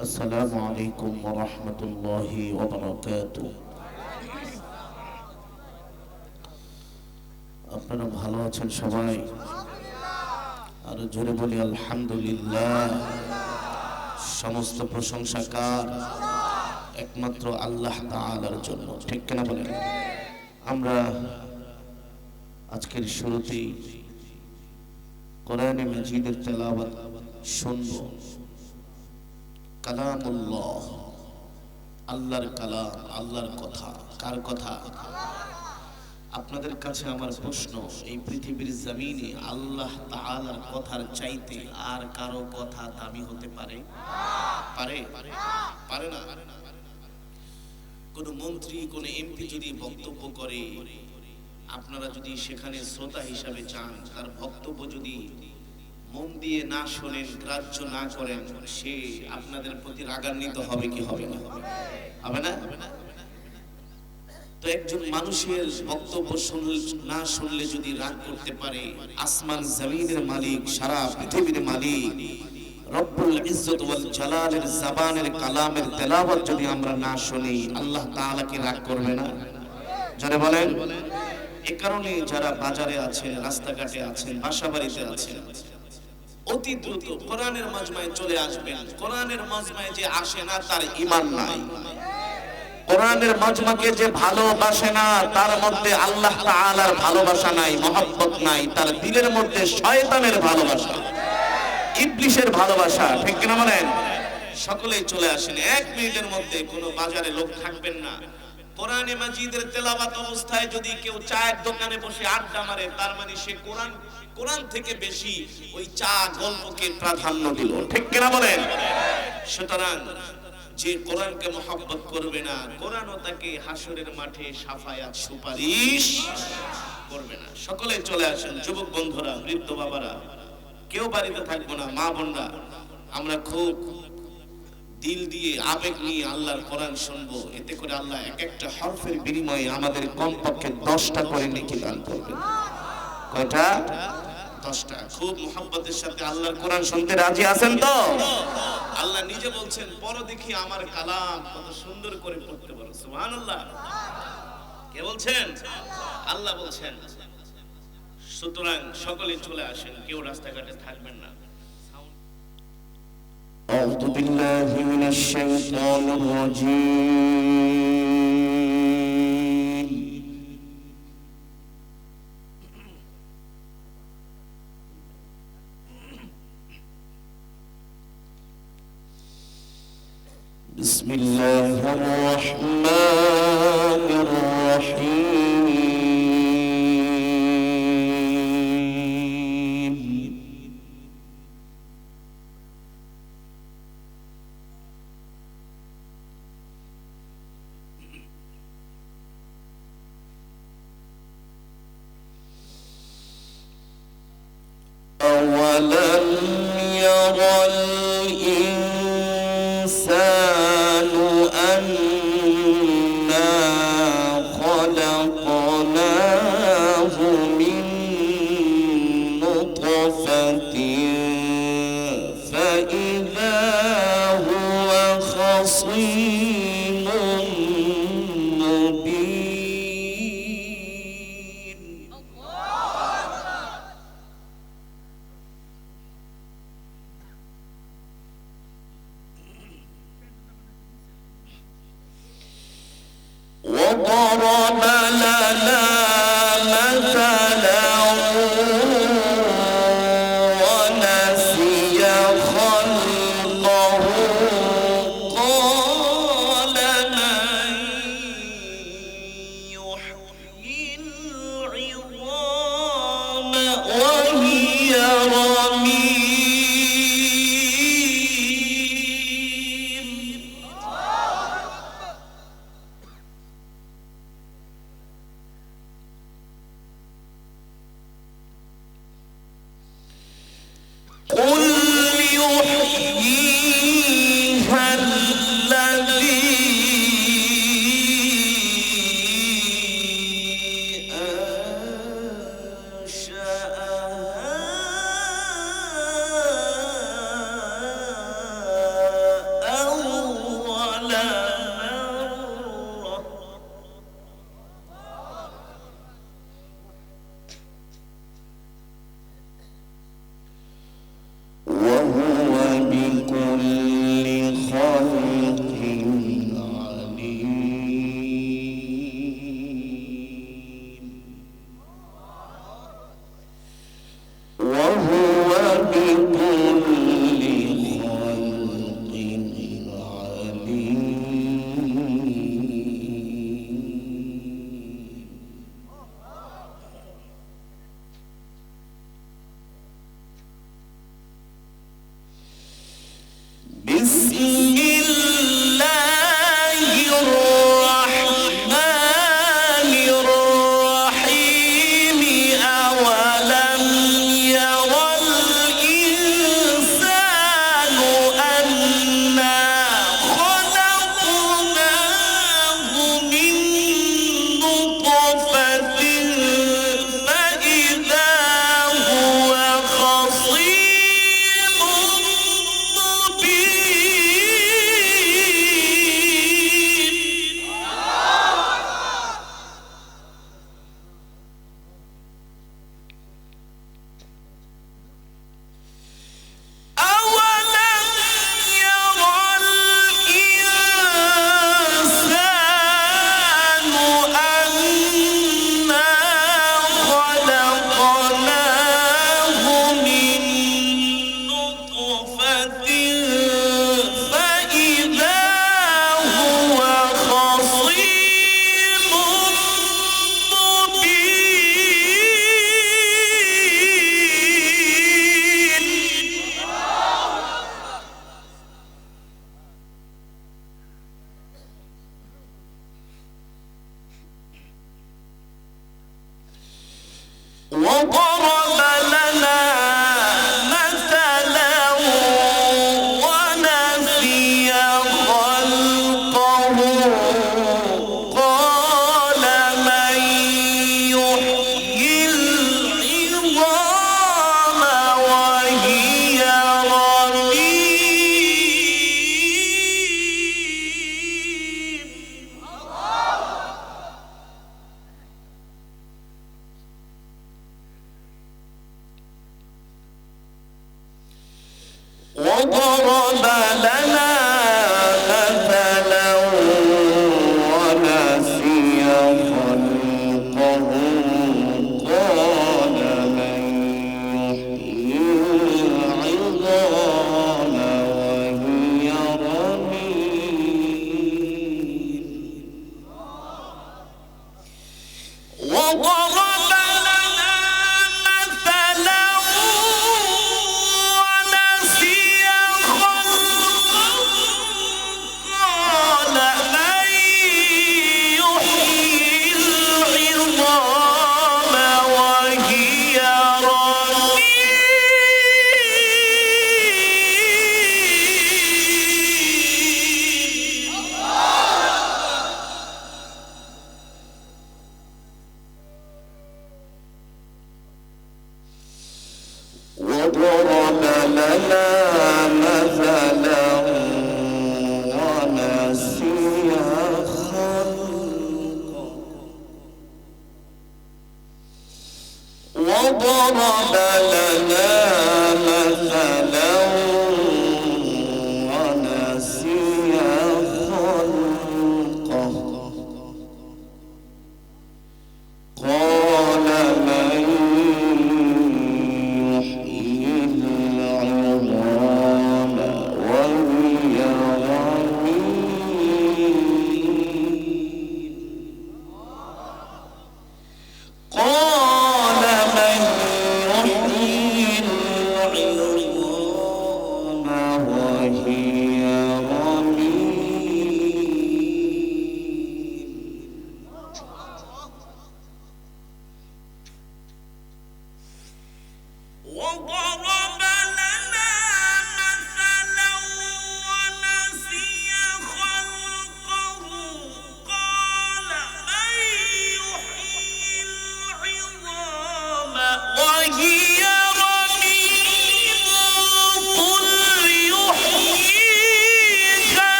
আসসালামু আলাইকুম ওয়া রাহমাতুল্লাহি ওয়া বারাকাতুহু। আপনারা ভালো আছেন সবাই? আরো জোরে বলি আলহামদুলিল্লাহ। সমস্ত প্রশংসা কার? একমাত্র আল্লাহ তাআলার জন্য, ঠিক কিনা বলেন? আমরা আজকের শুরুতেই কোরআনে মাজিদের তেলাওয়াত শুনব। কালামুল্লাহ, আল্লাহর কালাম, আল্লাহর কথা। কার কথা? আপনাদের কাছে আমার প্রশ্ন, এই পৃথিবীর জমিনে আল্লাহ তাআলার কথার চাইতে আর কারো কথা দামি হতে পারে? পারে? পারে না। কোন মন্ত্রী, কোন এমপি যদি বক্তব্য করে, আপনারা যদি সেখানে শ্রোতা হিসাবে যান, তার বক্তব্য যদি মন দিয়ে না শোনেন, গ্রাহ্য না করেন, সে আপনাদের প্রতি রাগান্বিত হবে কি হবে না? হবে না? তো একজন মানুষের বক্তব্য না শুনলে যদি রাগ করতে পারে, আসমান জমিনের মালিক, সারা পৃথিবীর মালিক রব্বুল ইজ্জত ওয়াল জালালের জবানের কালামের তেলাওয়াত যদি আমরা না শুনি, আল্লাহ তাআলা কি রাগ করবে না? যারা বলেন, এই কারণে যারা বাজারে আছেন, রাস্তাঘাটে আছেন, বাসাবাড়িতে আছেন, অতি দ্রুত কোরআনের মাজমায় চলে আসবেন। কোরআনের মাজমায় যে আসে না তার ঈমান নাই। কোরআনের মাজমাকে যে ভালোবাসে না তার মধ্যে আল্লাহ তাআলার ভালোবাসা নাই, মহব্বত নাই। তার দিলের মধ্যে শয়তানের ভালোবাসা, ইবলিশের ভালোবাসা, ঠিক কিনা বলেন? সকলেই চলে আসেন, 1 মিনিটের মধ্যে কোনো বাজারে লোক থাকবেন না। কোরআনে মাজিদের তেলাওয়াত অবস্থায় যদি কেউ চায়ের দোকানে বসে আড্ডা মারে, তার মানে সে কোরআন থেকে বেশি ওই চা গল্পকে প্রাধান্য দিল, ঠিক কিনা বলেন? সুতরাং যে কোরআনকে মহব্বত করবে না, কোরআনও তাকে হাসরের মাঠে শাফায়াত সুপারিশ করবে না। সকলে চলে আসেন, যুবক বন্ধুরা, বৃদ্ধ বাবারা, কেউ বাড়িতে থাকবো না, মা বোনরা, আমরা খুব দিল দিয়ে আবেগ নিয়ে আল্লাহর কোরআন শুনবো। এতে করে আল্লাহ এক একটা হরফের বিনিময়ে আমাদের কমপক্ষে 10টা করে নেকি দান করবেন। কয়টা? 10টা। খুব মুহাব্বতের সাথে আল্লাহর কোরআন শুনতে রাজি আছেন তো? আল্লাহ নিজে বলছেন, পড়ো দেখি আমার কালাম কত সুন্দর করে পড়তে পারো। সুবহানাল্লাহ। কে বলছেন? আল্লাহ বলছেন। সুতরাং সকলে চলে আসেন, কেউ রাস্তাঘাটে থাকবেন না। أعوذ بالله من الشيطان الرجيم. بسم الله الرحمن الرحيم. أولم ير الإنسان أنا خلقناه من نطفة فإذا هو خصيم مبين. وضرب لنا مثلا ونسي خلقه قال من يحيي العظام وهي رميم.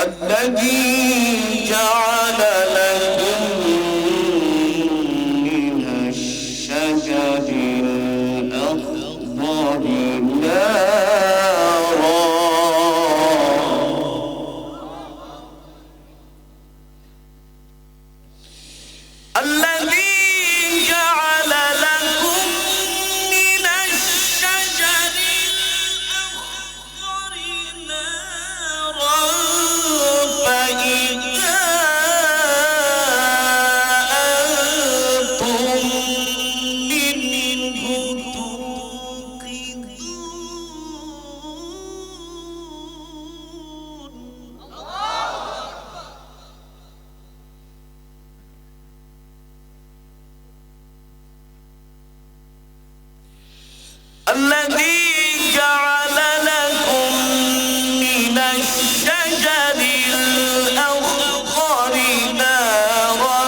الذي جعل لكم من الشجر الأخضر نارا الذي جعل لكم من الشجر الأخضر نارا فإذا أنتم منه توقدون الذي جعل لكم من الشجر الأخضر نارا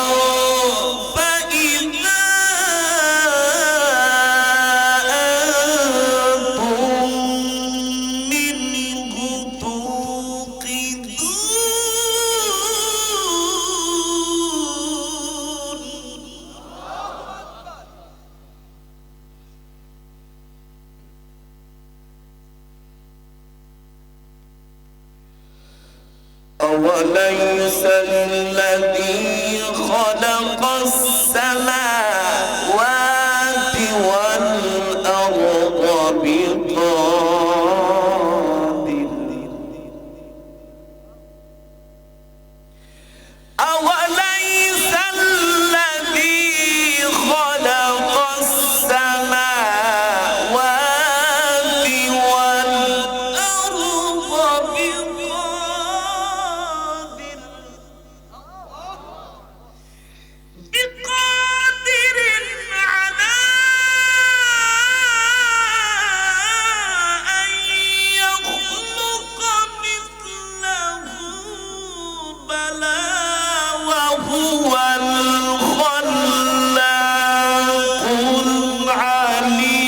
فإذا أنتم منه توقدون أوليس الذي خلق السماوات والأرض بقادر أوليس الذي خلق السماوات والأرض بقادر على أن يخلق مثلهم بلى وهو الخلاق العليم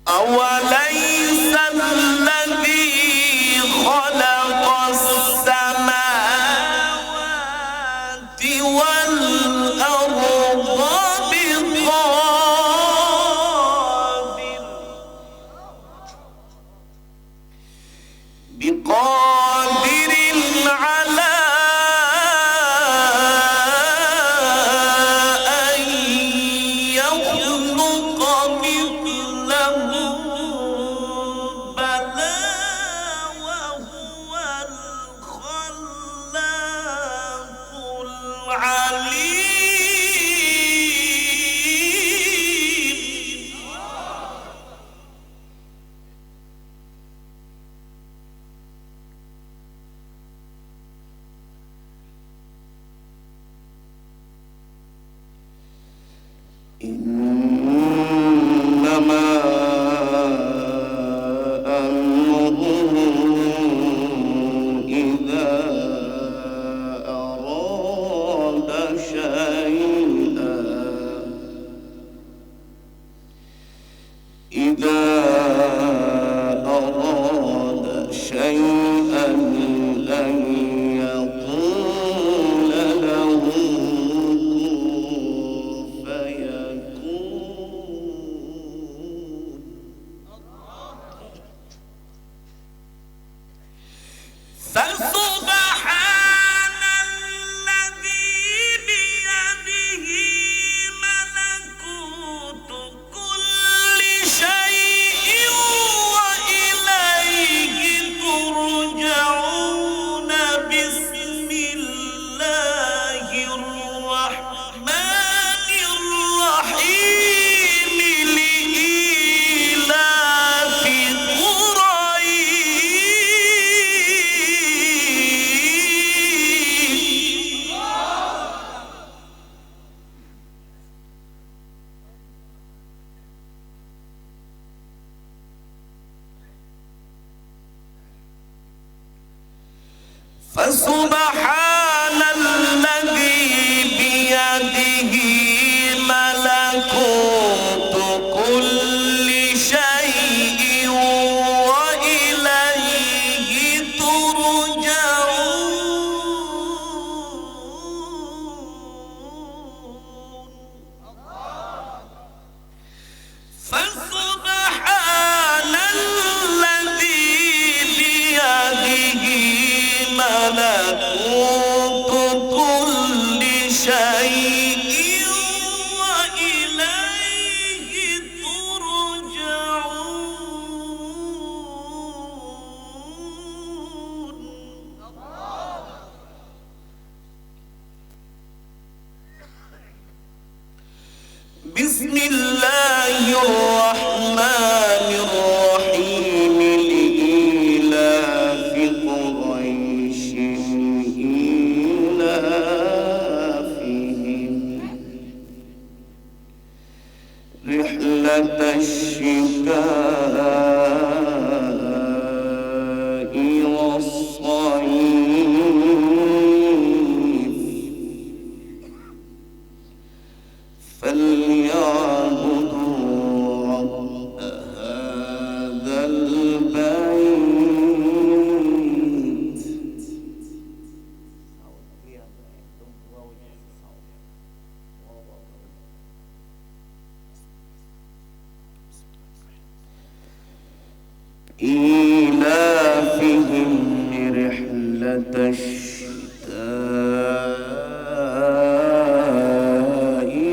أوليس الذي خلق السماوات والأرض بقادر على أن يخلق مثلهم بلى وهو الخلاق العليم إنما أمره إذا أراد شيئا أن يقول له كن فيكون بسم الله الرحمن الرحيم لإيلاف قريش إيلافهم رحلة الشتاء والصيف فليعبدوا رب هذا البيت إيلافهم رحلة الشتاء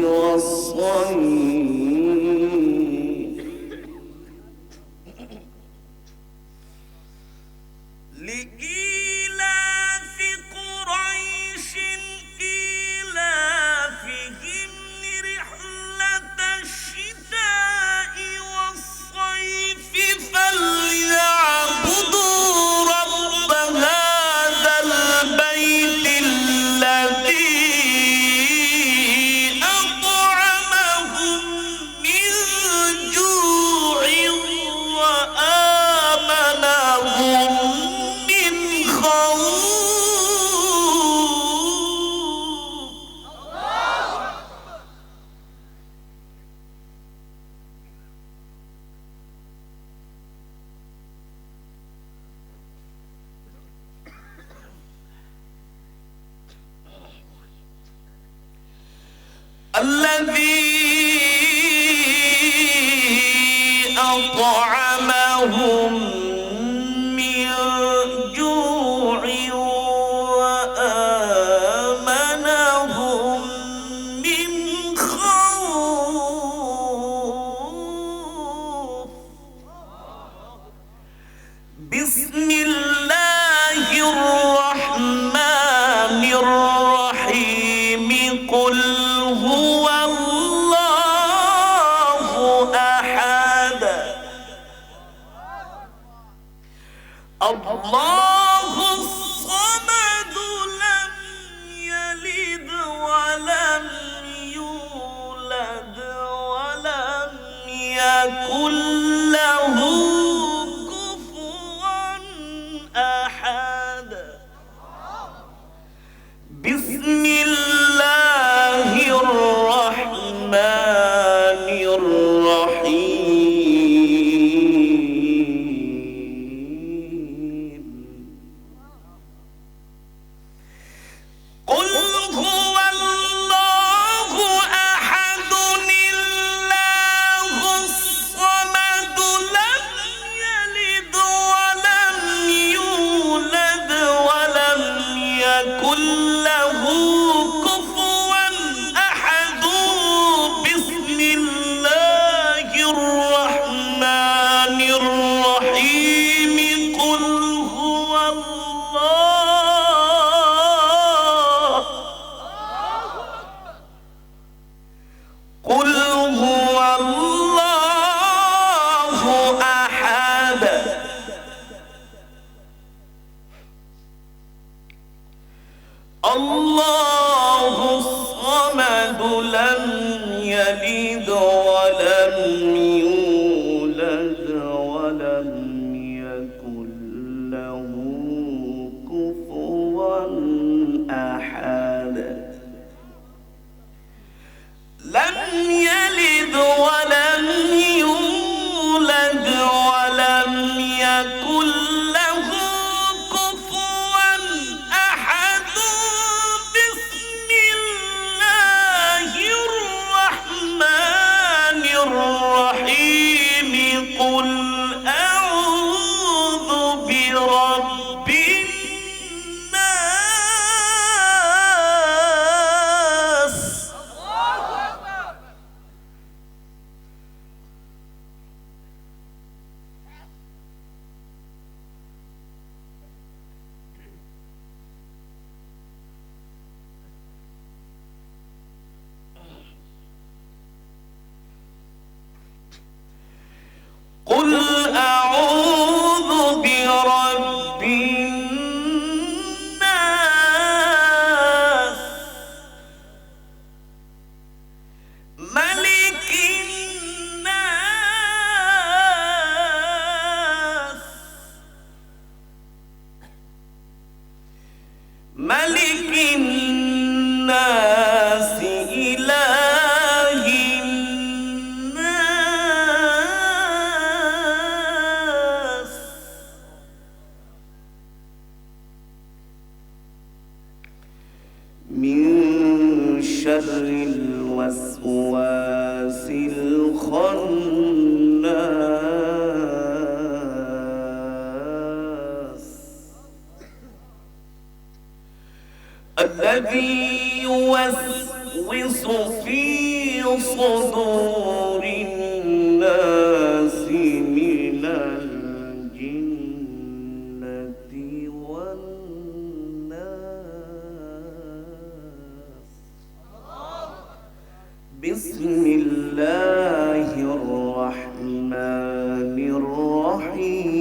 والصيف لإيلاف قريش إيلافهم رحلة الشتاء والصيف فليعبدوا رب هذا البيت الذي أطعمهم من جوع وآمنهم من خوف. الذي أطعمهم من جوع وآمنهم من خوف. بسم الله الرحمن الرحيم قل هو الله أحد الله الصمد لم يلد ولم يولد ولم يكن له كفوا أحد. بسم الله الرحمن الرحيم قل هو الله أحد الله الصمد لم يلد ولم يولد ولم يكن له كفوا أحد. بسم الله الرحمن الرحيم قل هو الله قل هو الله أحد الله الصمد لم يلد ولم يولد ولم يكن له كفوا أحد. لم يلد ولم يولد ولم يكن له كفوا أحد. بسم মালিকিন নাস ইলাহিন নাস মিন শাররিল ওয়াসওয়াসিল খান্নাস الذي يوسوس في صدور الناس من الجنة والناس بسم الله الرحمن الرحيم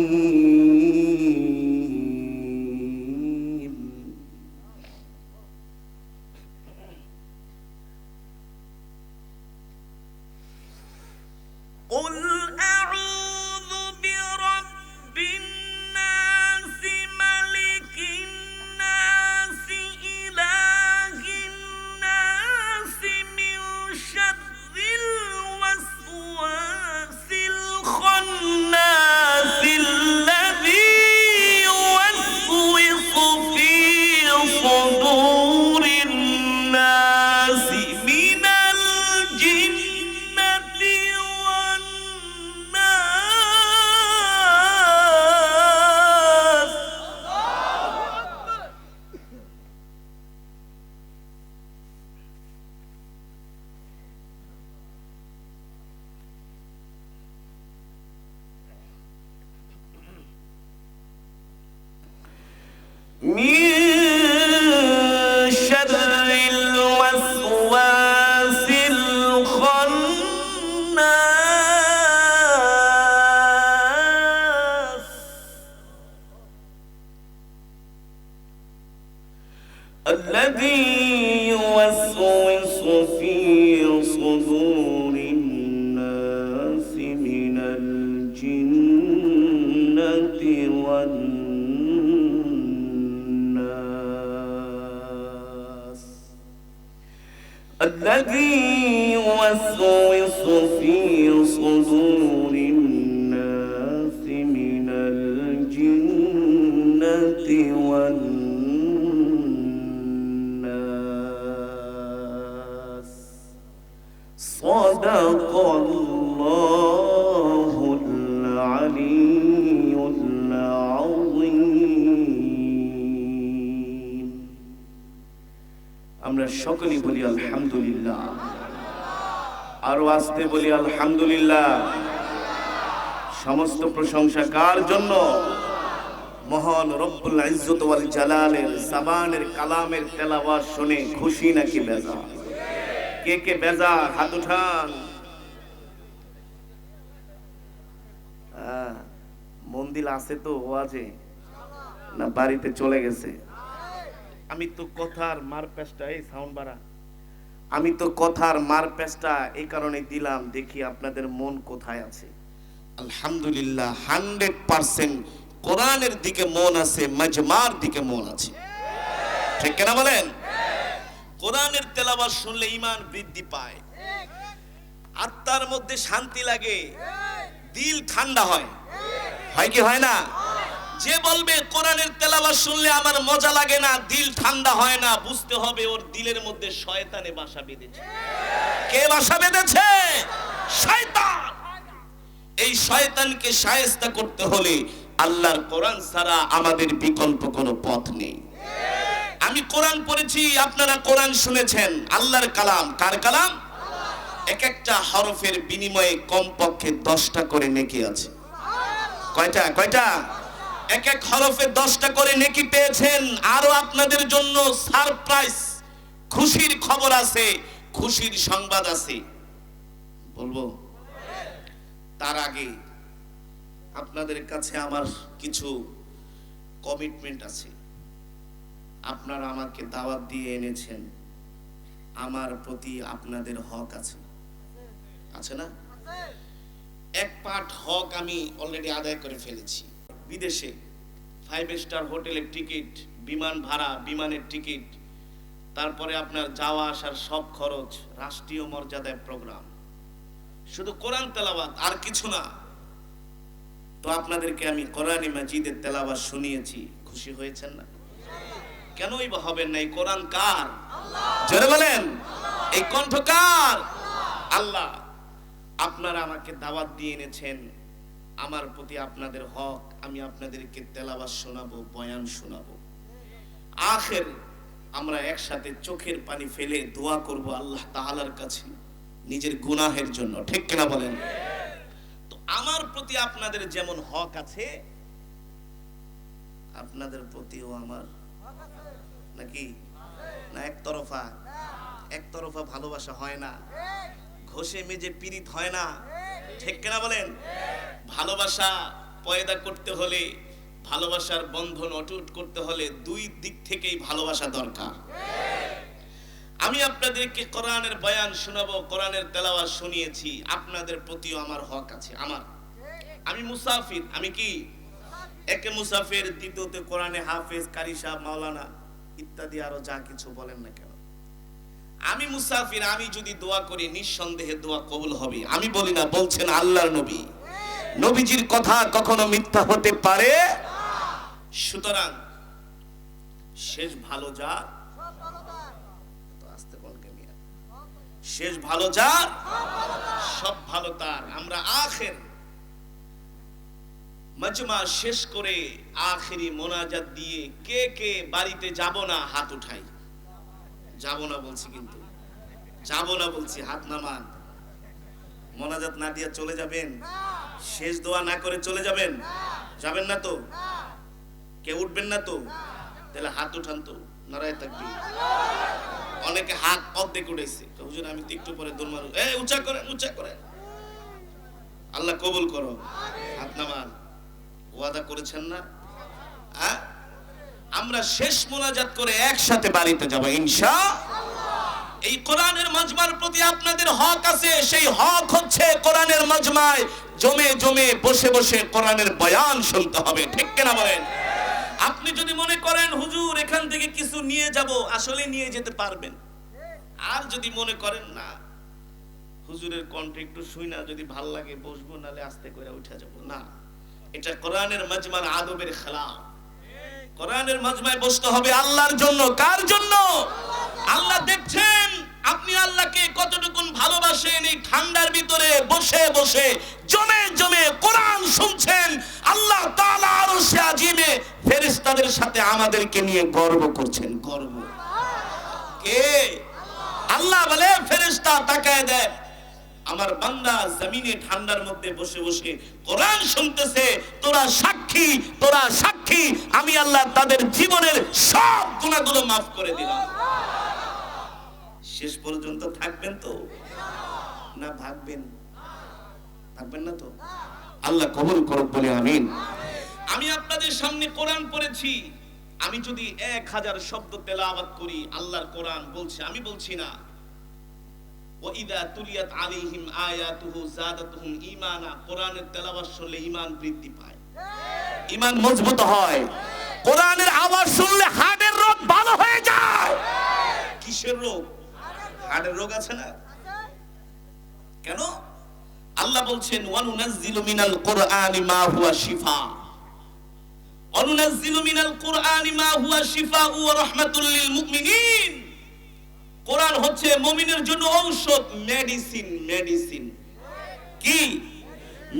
قل أعوذ برب الناس ملك الناس إله الناس من شر الوسواس الخناس الذي يوسوس في صدور الناس من الجنة والناس من شر الوسواس الخناس الذي يوسوس في صدور الناس من الجنة والناس الذي يوسوس في صدور الناس من الجنة والناس صدق الله العلي العظيم আমরা সকলেই বলি আলহামদুলিল্লাহ আরো আস্তে বলি আলহামদুলিল্লাহ সমস্ত প্রশংসা কার জন্য মহান রব্বুল ইজ্জত ওয়াল জালালের জবানের কালামের তেলাওয়াত শুনে খুশি নাকি বেজার কে কে বেজার হাত উঠান মন্দির আছে তো ওয়াজে না বাড়িতে চলে গেছে আমি তো কথার মারপ্যাচটা এই সাউন্ড বাড়া আমি তো কথার মারপ্যাচটা এই কারণে দিলাম দেখি আপনাদের মন কোথায় আছে আলহামদুলিল্লাহ 100% কোরআনের দিকে মন আছে মাজমার দিকে মন আছে ঠিক কিনা বলেন কোরআনের তেলাওয়াত শুনলে ঈমান বৃদ্ধি পায় আত্মার মধ্যে শান্তি লাগে দিল ঠান্ডা হয় হয় কি হয় না যে বলবে কোরআনের তেলাওয়াত শুনলে আমার মজা লাগে না দিল ঠান্ডা হয় না বুঝতে হবে ওর দিলের মধ্যে শয়তানে বাসা বেঁধেছে কে বাসা বেঁধেছে শয়তান এই শয়তানকে শায়েস্তা করতে হলে আল্লাহর কোরআন ছাড়া আমাদের বিকল্প কোনো পথ নেই আমি কোরআন পড়েছি আপনারা কোরআন শুনেছেন আল্লাহর কালাম কার কালাম এক একটা হরফের বিনিময়ে কমপক্ষে 10টা করে নেকি আছে কয়টা কয়টা এক এক হরফে 10টা করে নেকি পেয়েছেন আরো আপনাদের জন্য সারপ্রাইজ খুশির খবর আছে খুশির সংবাদ আছে বলবো তার আগে আপনাদের কাছে আমার কিছু কমিটমেন্ট আছে আপনারা আমাকে দাওয়াত দিয়ে এনেছেন আমার প্রতি আপনাদের হক আছে আছে না এক পার্ট হক আমি অলরেডি আদায় করে ফেলেছি বিদেশে 5 স্টার হোটেলের টিকিট বিমান ভাড়া, বিমানের টিকিট, তারপরে আপনার যাওয়া আসার সব খরচ, রাষ্ট্রীয় মর্যাদায় প্রোগ্রাম, শুধু কোরআন তেলাওয়াত আর কিছু না। তো আপনাদেরকে আমি কোরআন মাজিদের তেলাওয়াত শুনিয়েছি, খুশি হয়েছেন না? কেনই বা হবেন না? এই কোরআন কার? জোরে বলেন, এই কণ্ঠ কার? আল্লাহ। আপনারা আমাকে দাওয়াত দিয়ে এনেছেন, আমার প্রতি আপনাদের হক, আমি আপনাদেরকে তেলাওয়াত শোনাবো, বয়ান শোনাবো। আখের আমরা একসাথে চোখের পানি ফেলে দোয়া করব আল্লাহ তাআলার কাছে নিজের গুনাহের জন্য, ঠিক কিনা বলেন? তো আমার প্রতি আপনাদের যেমন হক আছে, আপনাদের প্রতিও আমার নাকি না একতরফা? একতরফা ভালোবাসা হয় না, ঘষে মেজে পীড়িত হয় না, ঠিক কিনা বলেন? ভালোবাসা পয়দা করতে হলে, ভালোবাসার বন্ধন অটুট করতে হলে দুই দিক থেকেই ভালোবাসা দরকার। আমি আপনাদেরকে কোরআনের বয়ান শোনাবো, কোরআনের তেলাওয়াত শুনিয়েছি, আপনাদের প্রতিও আমার হক আছে। আমি মুসাফির। আমি কি? একে মুসাফির, দ্বিতীয়তে কোরআনে হাফেজ, কারি সাহেব, মাওলানা ইত্যাদি আরো যা কিছু বলেন না কেন, আমি মুসাফির। আমি যদি দোয়া করি নিঃসন্দেহে দোয়া কবুল হবে। আমি বলি না, বলছেন আল্লাহর নবী। নবীজির কথা কখনো মিথ্যা হতে পারে? সুতরাং শেষ ভালো যা, শেষ ভালো যা, সব ভালো তার। আমরা আখের মাজমা শেষ করে আখেরি মোনাজাত দিয়ে কে কে বাড়িতে যাব না হাত উঠাই। যাব না বলছি, কিন্তু যাব না বলছি, হাত নামান। মোনাজাত না দিয়ে চলে যাবেন? শেষ দোয়া না করে চলে যাবেন? যাবেন না তো? কে উঠবেন না তো? তাহলে হাত উঠান তো, নারায়ে তাকবীর। অনেকে হাত অর্ধেক উঠেছে, হুজুর আমি তো একটু পরে দৌড় মারব। এই উঁচা করেন, উঁচা করেন। আল্লাহ কবুল করো। হাত নামান। ওয়াদা করেছেন না? আমরা শেষ মোনাজাত করে একসাথে বাড়িতে যাব ইনশাআল্লাহ। এই কোরআনের মাজমার প্রতি আপনাদের হক আছে। সেই হক হচ্ছে কোরআনের মাজমায় জমে জমে বসে বসে কোরআনের বয়ান শুনতে হবে, ঠিক কিনা বলেন? আপনি যদি মনে করেন হুজুর এখান থেকে কিছু নিয়ে যাব, আসলে নিয়ে যেতে পারবেন। আর যদি মনে করেন না হুজুরের কণ্ঠ একটু শুই না, যদি ভাল লাগে বসবো, নালে আস্তে করে উঠে যাব, না, এটা কোরআনের মাজমার আদবের খেলাফ। কোরআনের মাজমায় বসতে হবে আল্লাহর জন্য। কার জন্য? আল্লাহ দেখছেন আপনি আল্লাহকে কতটুকু ভালোবাসেন। এই ঠান্ডার ভিতরে বসে বসে জমে জমে কোরআন শুনছেন। আল্লাহ তাআলা আরশে আজিমে ফেরেশতাদের সাথে আমাদেরকে নিয়ে গর্ব করছেন। গর্ব কে? আল্লাহ বলে ফেরেশতা তাকায় দেয়, আমার বান্দা জমিনে ঠান্ডার মধ্যে বসে বসে কোরআন শুনতেছে, তোরা সাক্ষী, তোরা সাক্ষী, আমি আল্লাহ তাদের জীবনের সব গুনাহগুলো মাফ করে দিলাম। শেষ পর্যন্ত থাকবেন তো না ভাগবেন? থাকবেন না তো? আল্লাহ কবুল করুক বলে আমিন। আমি আপনাদের সামনে কোরআন পড়েছি। আমি যদি 1000 শব্দ তেলাওয়াত করি, আল্লাহর কোরআন বলছে, আমি বলছি না। ওয়াইদা তুলিয়াত আলাইহিম আয়াতুহু যাদাতুহুম ঈমানা, কোরআনের তেলাওয়াত শুনলে ঈমান বৃদ্ধি পায়, ঈমান মজবুত হয়। কোরআনের আওয়াজ শুনলে হার্টের রোগ ভালো হয়ে যায়। কিসের রোগ? হার্টের রোগ আছে না? কেন? আল্লাহ বলছেন ওয়ানুনাজ্জিলু মিনাল কুরআনি মা হুয়া শিফা, ওয়ানুনাজ্জিলু মিনাল কুরআনি মা হুয়া শিফা ওয়া রাহমাতুল লিল মুমিনিন। কোরআন হচ্ছে মুমিনের জন্য ঔষধ, মেডিসিন। মেডিসিন কি?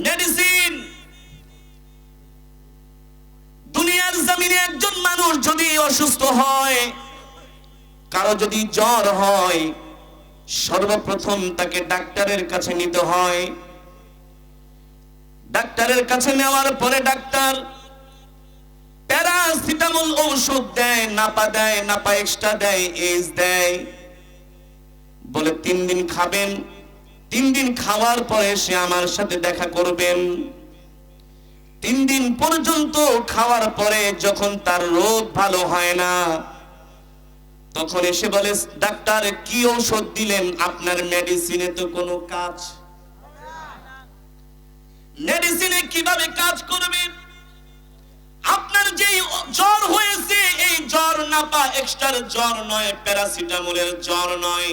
মেডিসিন। দুনিয়ার জমিনে একজন মানুষ যদি অসুস্থ হয়, কারো যদি জ্বর হয়, সর্বপ্রথম তাকে ডাক্তারের কাছে নিতে হয়। ডাক্তারের কাছে নেওয়ার পরে ডাক্তার প্যারাসিটামল ঔষধ দেয়, নাপা দেয়, নাপা এক্সট্রা দেয়, এজ দেয়, বলে 3 দিন খাবেন। 3 দিন খাওয়ার পরে সে আমার সাথে দেখা করবেন। 3 দিন পর্যন্ত খাওয়ার পরে যখন তার রোগ ভালো হয় না, তখন এসে বলে ডাক্তার কি ঔষধ দিলেন? আপনার মেডিসিনে তো কোনো কাজ। মেডিসিনে কিভাবে কাজ করবে? আপনার আপনার যেই জ্বর হয়েছে এই জ্বর নাপা এক্সট্রার জ্বর নয়, প্যারাসিটামলের জ্বর নয়।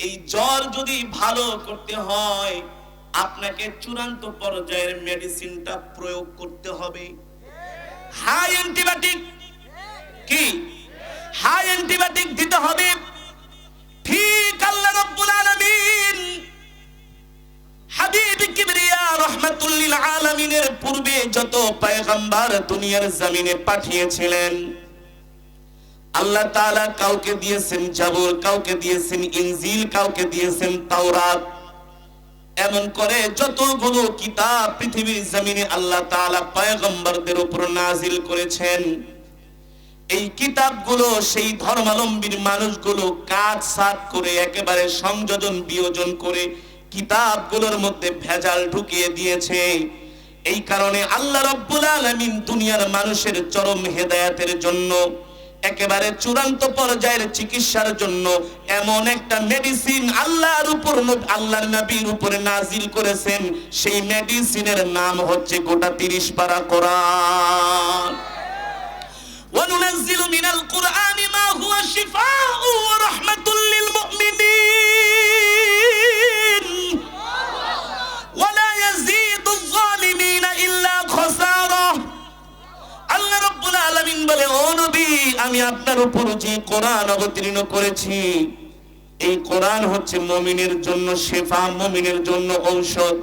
এই জ্বর যদি ভালো করতে হয় আপনাকে চূড়ান্ত পর্যায়ের মেডিসিনটা প্রয়োগ করতে হবে। হাই অ্যান্টিবায়োটিক, কি হাই অ্যান্টিবায়োটিক দিতে হবে। ঠিক আল্লাহ রাব্বুল আলামিন হাবিব কিবরিয়া রাহমাতুল লিল আলামিনের পূর্বে যত পয়গম্বর দুনিয়ার জমিনে পাঠিয়েছিলেন, আল্লাহ তাআলা কাউকে দিয়েছেন জাবুর, কাউকে দিয়েছেন ইনজিল, কাউকে দিয়েছেন তাওরাত। এমন করে যতগুলো কিতাব পৃথিবীর জমিনে আল্লাহ তাআলা পয়গম্বরদের উপর নাজিল করেছেন, এই কিতাবগুলো সেই ধর্মাবলম্বীর মানুষগুলো কাটছাঁট করে একেবারে সংযোজন বিয়োজন করে কিতাবগুলোর মধ্যে ভেজাল ঢুকিয়ে দিয়েছে। এই কারণে আল্লাহ রাব্বুল আলামিন দুনিয়ার মানুষের চরম হেদায়েতের জন্য, একেবারে চূড়ান্ত পর্যায়ের চিকিৎসার জন্য এমন একটা মেডিসিন আল্লাহর উপর, আল্লাহর নবীর উপরে নাজিল করেছেন। সেই মেডিসিনের নাম হচ্ছে গোটা 30 পারা কোরআন। وَنُنَزِّلُ مِنَ الْقُرْآنِ مَا هُوَ شِفَاءٌ وَرَحْمَةٌ لِّلْمُؤْمِنِينَ وَلَا يَزِيدُ الظَّالِمِينَ إِلَّا خَسَارًا। আল্লাহ রাব্বুল আলামিন বলে, ও নবী, আমি আপনার উপর যে কোরআন অবতীর্ণ করেছি এই কোরআন হচ্ছে মুমিনের জন্য শিফা, মুমিনের জন্য ঔষধ।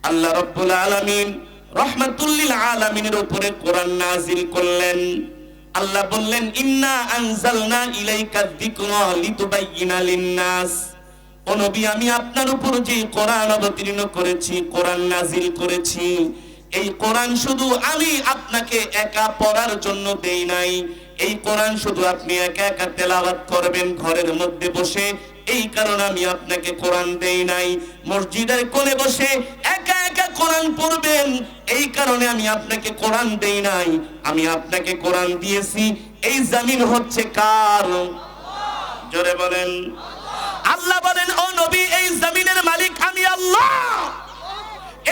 আল্লাহ রাব্বুল আলামিন রাহমাতুল লিল আলামিনের উপরে কোরআন নাজিল করলেন। আল্লাহ বললেন, ইন্না আনজালনা ইলাইকা যিকরা লিতুবাইয়িনা লিন-নাস। ও নবী, আমি আপনার উপর যে কোরআন অবতীর্ণ করেছি, কোরআন নাজিল করেছি, এই কোরআন শুধু আমি আপনাকে একা পড়ার জন্য দেই নাই। এই কোরআন শুধু আপনি একা একা তেলাওয়াত করবেন ঘরের মধ্যে বসে, এই কারণে আমি আপনাকে কোরআন দেই নাই। মসজিদের কোণে বসে একা একা কোরআন পড়বেন, এই কারণে আমি আপনাকে কোরআন দেই নাই। আমি আপনাকে কোরআন দিয়েছি। এই জমিন হচ্ছে কার? জোরে বলেন। আল্লাহ বলেন, ও নবী, এই জমিনের মালিক আমি আল্লাহ।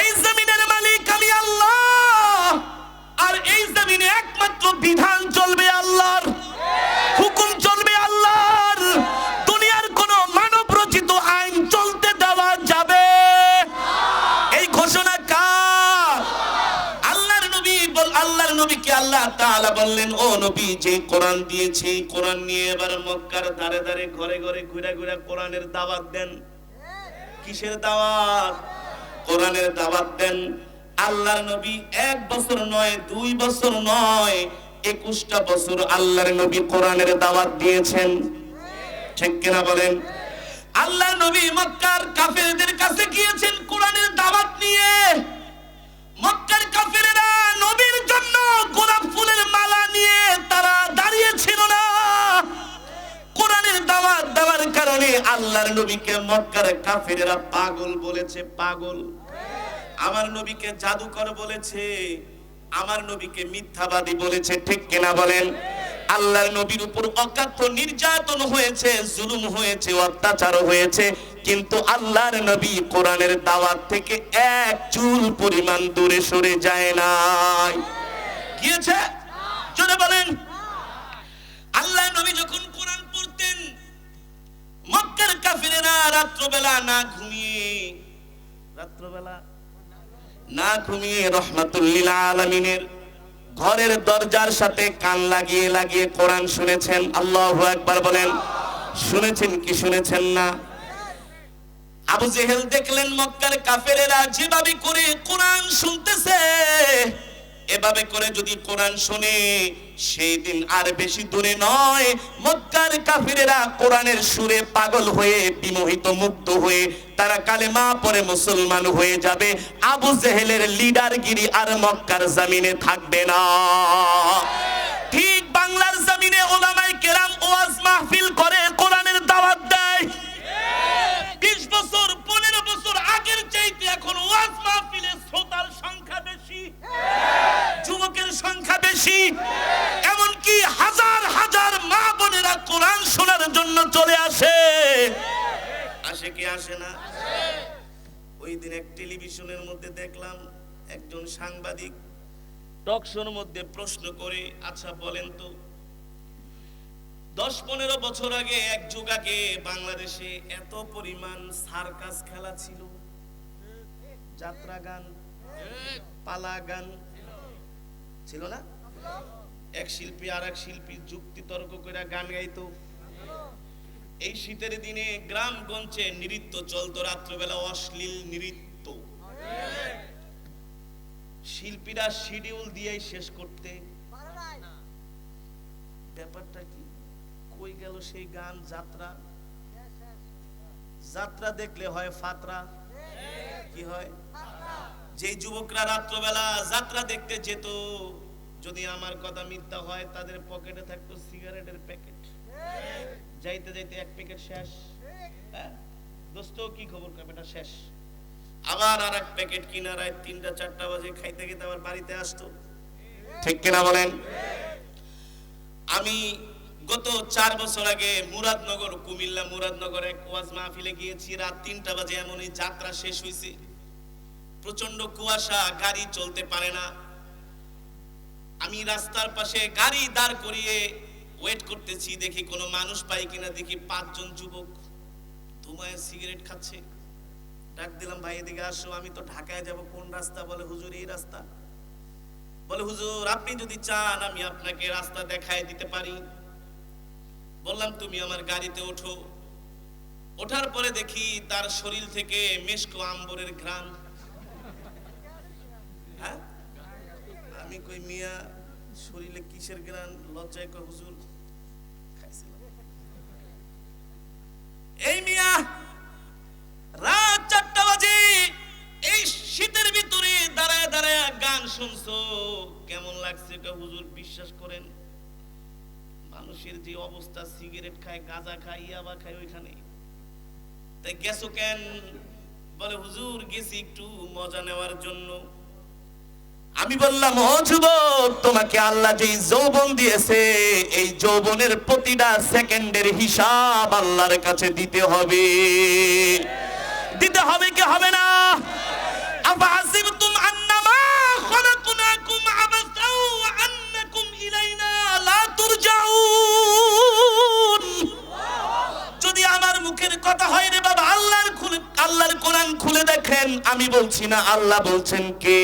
এই জমিনের মালিক আমি আল্লাহ। আর এই জমিনে একমাত্র বিধান চলবে আল্লাহর, হুকুম চলবে আল্লাহর। দুনিয়ার কোন মানব রচিত আইন চলতে দেওয়া যাবে এই ঘোষণা কার? আল্লাহর নবী আল্লাহর নবীকে আল্লাহ তাআলা বললেন, ও নবী, যে কোরআন দিয়েছি কোরআন নিয়ে এবার মক্কার ধারে ধারে ঘরে ঘরে ঘুরে ঘুরে কোরআনের দাওয়াত দেন। কিসের দাওয়াত? কোরআনের দাওয়াত দেন। আল্লাহর নবী 1 বছর নয়, 2 বছর নয়, 21টা বছর আল্লাহর নবী কোরআনের দাওয়াত দিয়েছেন। ঠিক কিনা বলেন? আল্লাহর নবী মক্কার কাফেরদের কাছে গিয়েছেন কোরআনের দাওয়াত নিয়ে। মক্কার কাফেররা নবীর জন্য গোলাপ ফুলের মালা নিয়ে তারা দাঁড়িয়ে ছিল না। কোরআনের দাওয়াত দেওয়ার কারণে আল্লাহর নবীকে মক্কার কাফেররা পাগল বলেছে, পাগল। আমার নবীকে জাদুকর বলেছে, আমার নবীকে মিথ্যাবাদী বলেছে। ঠিক কিনা বলেন? আল্লাহর নবীর উপর অকাথ্য নির্যাতন হয়েছে, জুলুম হয়েছে, অত্যাচার হয়েছে, কিন্তু আল্লাহর নবী কোরআনের দাওয়াত থেকে এক চুল পরিমাণ দূরে সরে যায় নাই। গিয়েছে? জোরে বলেন। আল্লাহর নবী যখন কোরআন পড়তেন, মক্কার কাফিরেরা রাত্রবেলা না ঘুমিয়ে, রাত্রবেলা না ঘুমিয়ে রাহমাতুল লিল আলামিনের ঘরের দরজার সাথে কান লাগিয়ে লাগিয়ে কোরআন শুনেছেন। আল্লাহু আকবার বলেন। শুনেছেন কি শুনেছেন না? আবু জেহেল দেখলেন মক্কার কাফেরেরা যেভাবে করে কোরআন শুনতেছে, এভাবে করে যদি কোরআন শুনে সেই দিন আর বেশি দূরে নয়, মক্কার কাফেরেরা কোরআনের সুরে পাগল হয়ে বিমোহিত মুগ্ধ হয়ে তারা কালেমা পড়ে মুসলমান হয়ে যাবে। আবু জেহেলের লিডারগিরি আর মক্কার জমিনে থাকবে না। ঠিক বাংলার জমিনে ওলামায়ে কেরাম ওয়াজ মাহফিল করে কোরআনের দাওয়াত দেয়। 20 বছর 15 বছর আগের চাইতে এখন ওয়াজ মাহফিলে শ্রোতার সংখ্যা বেশি, যুবকের সংখ্যা বেশি। এমনকি হাজার হাজার মা বোনেরা কোরআন শোনার জন্য চলে আসে। আসে কি আসে না? ওই দিন এক টেলিভিশনের মধ্যে দেখলাম একজন সাংবাদিক টকশোর মধ্যে প্রশ্ন করে, আচ্ছা বলেন তো 10-15 বছর আগে, এক যুগ আগে বাংলাদেশে এত পরিমাণ সার্কাস খেলা ছিল, যাত্রা গান, পালা গান ছিল না? এক শিল্পী আর এক শিল্পী যুক্তি তর্ক করে গান গাইতো। এই শীতের দিনে গ্রামগঞ্জে নৃত্য চলতো, রাত্রবেলা অশ্লীল নৃত্য, শিল্পীরা শিডিউল দিয়ে শেষ করতে। ব্যাপারটা কি, কই গেল সেই গান? যাত্রা, যাত্রা দেখলে হয় ফাতরা। কি হয়? যেই যুবকরা রাত্রবেলা যাত্রা দেখতে যেত, যদি আমার কথা মিথ্যা হয়, তাদের পকেটে থাকতো সিগারেটের প্যাকেট। যাইতে যাইতে এক প্যাকেট শেষ, দোস্ত কি খবর, এটা শেষ। আবার আর এক প্যাকেট কিনা রাত 3টা-4টা বাজে খাইতে খেতে আবার বাড়িতে আসতো। ঠিক কিনা বলেন? আমি গত 4 বছর আগে মুরাদনগর, কুমিল্লা মুরাদনগর এক ওয়াজ মাহফিলে গিয়েছি। রাত 3টা বাজে এমনই যাত্রা শেষ হয়েছে, প্রচন্ড কুয়াশা, গাড়ি চলতে পারে না। আমি রাস্তার পাশে গাড়ি দাঁড় করিয়ে ওয়েট করতেছি, দেখি কোনো মানুষ পাই কিনা। দেখি 5 জন যুবক ধুমায় সিগারেট খাচ্ছে। ডাক দিলাম, ভাই এদিকে আসো, আমি তো ঢাকায় যাব, কোন রাস্তা? বলে হুজুর এই রাস্তা। বলে হুজুর আপনি যদি চান আমি আপনাকে রাস্তা দেখায় দিতে পারি। বললাম তুমি আমার গাড়িতে ওঠো। ওঠার পরে দেখি তার শরীর থেকে মেশকো আম্বরের ঘ্রাণ। হ্যাঁ, আমি কই মিয়া শরীরে কিসের ঘ্রাণ? লজ্জায় কই হুজুর খাইছিলাম। এই মিয়া রাত 4টা বাজে এই শীতের ভিতরে দাঁড়ায় দাঁড়ায় গান শুনছো, কেমন লাগছে? হুজুর বিশ্বাস করেন, মানুষের যে অবস্থা, সিগারেট খায়, গাঁজা খায়, ইয়াবা খায়, ওইখানে তাই গেছো কেন? বলে হুজুর গেছি একটু মজা নেওয়ার জন্য। আমি বললাম, ও যুবক, তোমাকে আল্লাহ যে যৌবন দিয়েছে, এই যৌবনের প্রতিটা সেকেন্ডের হিসাব আল্লাহর কাছে দিতে হবে। দিতে হবে কি হবে না? আফাসিবতুম আন্নামা খালাকনাকুম আবাসাও ওয়া আন্নাকুম ইলাইনা লা তুরজাউন। যদি আমার মুখের কথা হয় রে বাবা, আল্লাহর কোরআন খুলে দেখেন। আমি বলছি না, আল্লাহ বলছেন কে?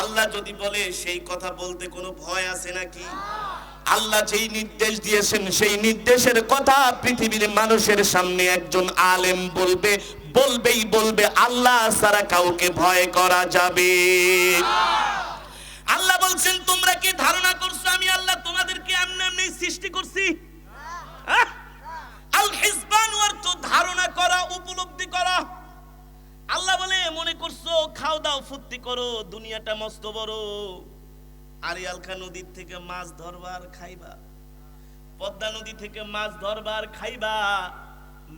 আল্লাহ যদি বলে সেই কথা বলতে কোনো ভয় আছে নাকি? আল্লাহ যেই নির্দেশ দিয়েছেন সেই নির্দেশের কথা পৃথিবীর মানুষের সামনে একজন আলেম বলবে, বলবেই বলবে। আল্লাহ ছাড়া কাউকে ভয় করা যাবে? আল্লাহ বলছেন, তোমরা কি ধারণা করছো আমি আল্লাহ তোমাদেরকে এমনি এমনি সৃষ্টি করছি? আল হিসবান অর্থ ধারণা করা, উপলব্ধি করা। আল্লাহ বলে মনে করছো খাও দাও ফুর্তি করো, দুনিয়াটা মস্ত বড়। আরিয়ালখা নদীর থেকে মাছ ধরবার খাইবা, পদ্মা নদী থেকে মাছ ধরবার খাইবা,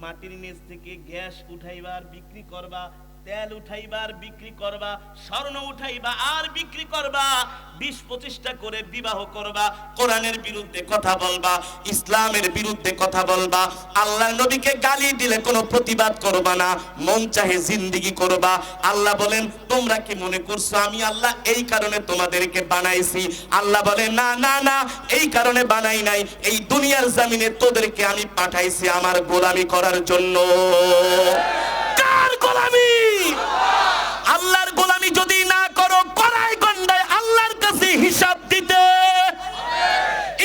মাটির নিচ থেকে গ্যাস উঠাইবার বিক্রি করবা, তেল উঠাইবার বিক্রি করবা, স্বর্ণ উঠাইবা আর বিক্রি করবা, 20-25টা করে বিবাহ করবা, কোরআনের বিরুদ্ধে কথা বলবা, ইসলামের বিরুদ্ধে কথা বলবা, আল্লাহর নবীকে গালি দিলে কোনো প্রতিবাদ করবা না, মন চাহে জিন্দেগি করবা। আল্লাহ বলেন, তোমরা কি মনে করছো আমি আল্লাহ এই কারণে তোমাদেরকে বানাইছি? আল্লাহ বলে, না না না, এই কারণে বানাই নাই। এই দুনিয়ার জমিনে তোদেরকে আমি পাঠাইছি আমার গোলামি করার জন্য। কার গোলামি? আল্লাহর গোলামি যদি না করো, কড়াই গন্ডায় আল্লাহর কাছে হিসাব দিতে।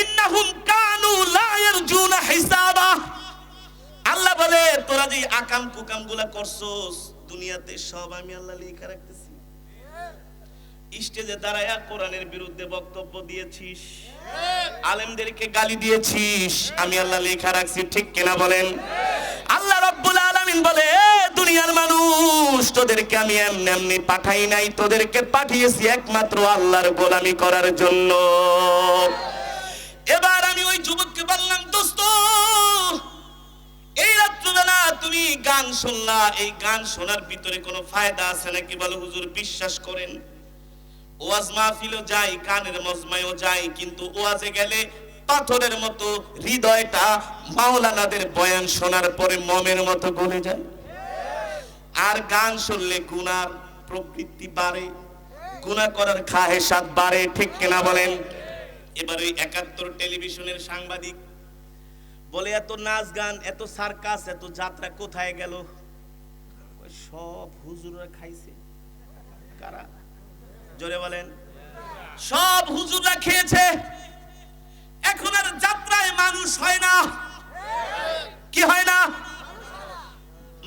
ইন্নাহুম কানু লা ইয়ারজুনা হিসাবা। আল্লাহ বলে, তোরা যে আকাম কুকাম গুলা করছস দুনিয়াতে, সব আমি আল্লাহ লেখা রাখতেছি। স্টেজে দাঁড়ায়া কোরআনের বিরুদ্ধে বক্তব্য দিয়েছিস, আলেমদেরকে গালি দিয়েছিস, আমি আল্লাহ লেখা রাখছি। ঠিক কিনা বলেন? আল্লাহ রাব্বুল আলামিন বলে, দুনিয়ার মানুষ, তোদেরকে আমি এমনি এমনি পাঠাই নাই, তোদেরকে পাঠিয়েছি একমাত্র আল্লাহর গোলামি করার জন্য। এবার আমি ওই যুবককে বললাম, দোস্ত এই রাত্রিবেলা তুমি গান শুনলা, এই গান শোনার ভিতরে কোনো ফায়দা আছে নাকি? বলে হুজুর বিশ্বাস করেন, ওয়াজ মাহফিলও যাই, গানের মজমায়ও যাই, কিন্তু ওয়াজে গেলে পাথরের মতো হৃদয়টা মাওলানাদের বয়ান শোনার পরে মমের মতো গলে যায়। আর গান শুনলে গুনার প্রবৃত্তি বাড়ে, গুনাহ করার খাহেশাত বাড়ে, ঠিক কিনা বলেন? এবার ওই ৭১ টেলিভিশনের সাংবাদিক বলে এত নাচ গান, এত সার্কাস, এত যাত্রা কোথায় গেল? সব হুজুররা খাইছে। কারা? জোরে বলেন। সব হুজুররা খেয়েছে। এখন আর যাত্রায় মানুষ হয় না। কি হয় না?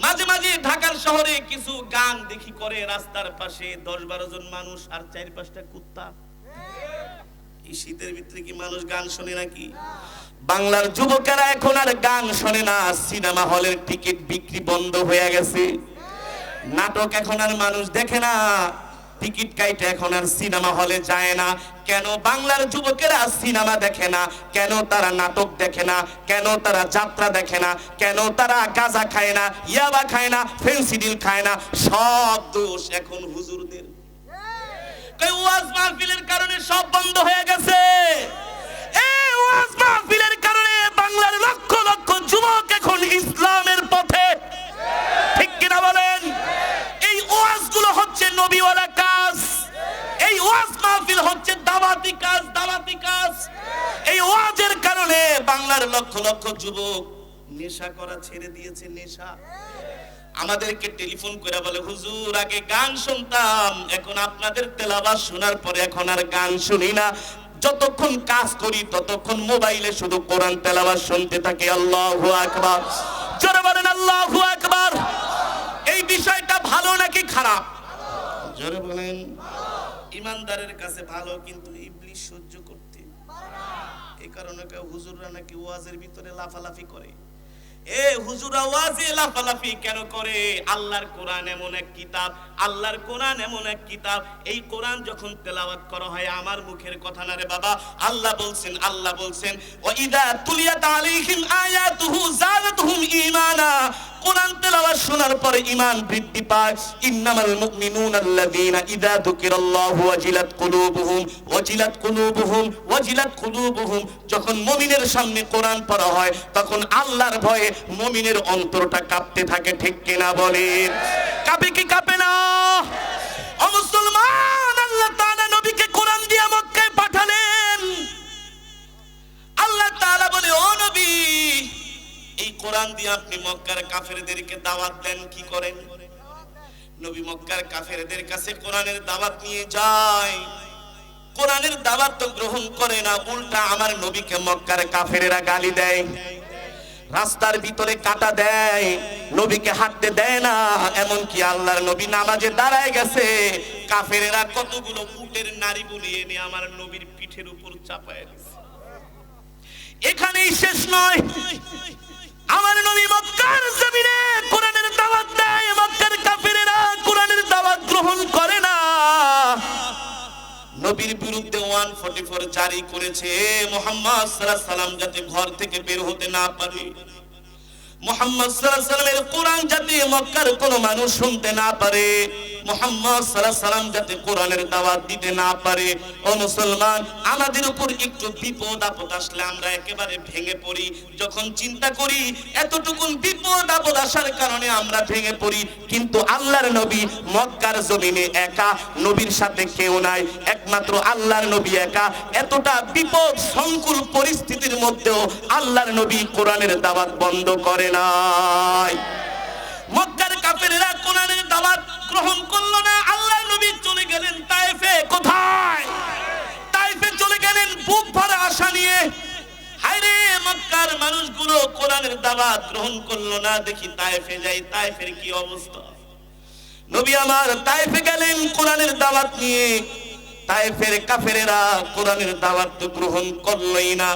মাঝে মাঝে ঢাকার শহরে কিছু গান দেখি করে রাস্তার পাশে ১০-১২ জন মানুষ আর ৪-৫টা কুত্তা। এই শীতের ভিতরে কি মানুষ গান শোনে নাকি? বাংলার যুবকেরা এখন আর গান শোনে না। সিনেমা হলের টিকিট বিক্রি বন্ধ হয়ে গেছে। নাটক এখন আর মানুষ দেখে না। টিকিট কাইটে এখন আর সিনেমা হলে যায় না। কেন বাংলার যুবকেরা সিনেমা দেখে না? কেন তারা নাটক দেখে না? কেন তারা যাত্রা দেখে না? কেন তারা গাঁজা খায় না, ইয়াবা খায় না, ফেন্সিডিল খায় না? সব দোষ এখন হুজুরদের। কই ওয়াজ মাহফিলের কারণে সব বন্ধ হয়ে গেছে। এই ওয়াজ মাহফিলের কারণে বাংলার লক্ষ লক্ষ যুবক এখন ইসলামের পথে, ঠিক কিনা বলেন? এই ওয়াজগুলো হচ্ছে নবীওয়ালা কাজ। এই ওয়াজ মাহফিল হচ্ছে দাওয়াতি কাজ, দাওয়াতি কাজ। এই ওয়াজের কারণে বাংলার লক্ষ লক্ষ যুবক নেশা করা ছেড়ে দিয়েছে। নেশা আমাদেরকে টেলিফোন করে বলে, হুজুর আগে গান শুনতাম, এখন আপনাদের তেলাওয়াত শোনার পরে এখন আর গান শুনি না। যতক্ষণ কাজ করি ততক্ষণ মোবাইলে শুধু কোরআন তেলাওয়াত শুনতে থাকি। আল্লাহু আকবার। জোরে বলেন আল্লাহু আকবার। এই বিষয়টা ভালো নাকি খারাপ? জোরে বলেন। ইমানদারের কাছে ভালো, কিন্তু ইবলিস সহ্য করতে। এই কারণে কেউ হুজুররা নাকি ওয়াজের ভিতরে লাফালাফি করে। এ হুজুরা ওয়াজে লাফালাফি কেন করে? আল্লাহর কোরআন এমন এক কিতাব, আল্লাহর কোরআন এমন এক কিতাব, এই কোরআন যখন তেলাওয়াত করা হয়, আমার মুখের কথা না রে বাবা, আল্লাহ বলছেন ওয়া ইযা তুলিয়াত আলাইহিম আয়াতুহু যাদাতুহুম ঈমানা। কোরআন তেলাওয়াত শোনার পরে ঈমান বৃদ্ধি পায়। ইন্নামাল মুমিনুনা আল্লাযীনা ইযা যুকিরাল্লাহু ওয়াজিলাত কুলুবুহুম। যখন মুমিনের সামনে কোরআন পড়া হয় তখন আল্লাহর ভয়ে মুমিনের অন্তরটা কাঁপতে থাকে, ঠিক কিনা বলেন? কাঁপে কি কাঁপে না? ও মুসলমান, আল্লাহ তাআলা নবীকে কোরআন দিয়ে মক্কায় পাঠালেন। আল্লাহ তাআলা বলে, ও নবী, এই কোরআন দিয়ে আপনি মক্কার কাফেরদেরকে দাওয়াত দেন। কি করেন? নবী মক্কার কাফেরদের কাছে কোরআনের দাওয়াত নিয়ে যায়। কোরআনের দাওয়াত তো গ্রহণ করে না, উল্টা আমার নবীকে মক্কার কাফেরেরা গালি দেয়, রাস্তার ভিতরে কাটা দেয়, নবীকে হাঁটতে দেয় না। এমনকি আল্লাহর নবী নামাজে দাঁড়ায় গেছে, কাফেরেরা কতগুলো উটের নাড়ি বুলিয়ে নিয়ে আমার নবীর পিঠের উপর চাপায় দিয়েছে। এখানেই শেষ নয়, আমার নবী মক্কার জমিনে কোরআনের দাওয়াত দেয়, মক্কার কাফেরেরা কোরআনের দাওয়াত গ্রহণ করে না। নবীর বিরুদ্ধে 144 জারি করেছে, মুহাম্মদ সাল্লাল্লাহু আলাইহি সাল্লাম যাতে ঘর থেকে বের হতে না পারে, মুহাম্মদ সাল্লাল্লাহু আলাইহি সাল্লামের কোরআন যাতে মক্কার কোনো মানুষ শুনতে না পারে, মুহাম্মদ সাল্লাল্লাহু আলাইহি সাল্লাম যাতে কোরআনের দাওয়াত দিতে না পারে। ও মুসলমান, আমাদের উপর একটু বিপদ আপদ আসলে আমরা একেবারে ভেঙে পড়ি। যখন চিন্তা করি এতটুকুন বিপদ আপদ আসার কারণে আমরা ভেঙে পড়ি, কিন্তু আল্লাহর নবী মক্কার জমিনে একা, নবীর সাথে কেউ নাই, একমাত্র আল্লাহর নবী একা। এতটা বিপদ সংকুল পরিস্থিতির মধ্যেও আল্লাহর নবী কোরআনের দাওয়াত বন্ধ করে নাই। মক্কার কাফেররা কোরআনের দাওয়াত গ্রহণ করলো না, আল্লাহর নবী চলে গেলেন তায়েফে। কোথায়? তায়েফে চলে গেলেন বুক ভরা আশা নিয়ে। হায়রে, মক্কার মানুষগুলো কোরআনের দাওয়াত গ্রহণ করলো না, দেখি তায়েফে যাই, তায়েফের কি অবস্থা। নবী আমার তায়েফে গেলেন কোরআনের দাওয়াত নিয়ে। তায়েফের কাফেরেরা কোরআনের দাওয়াত তো গ্রহণ করলোই না।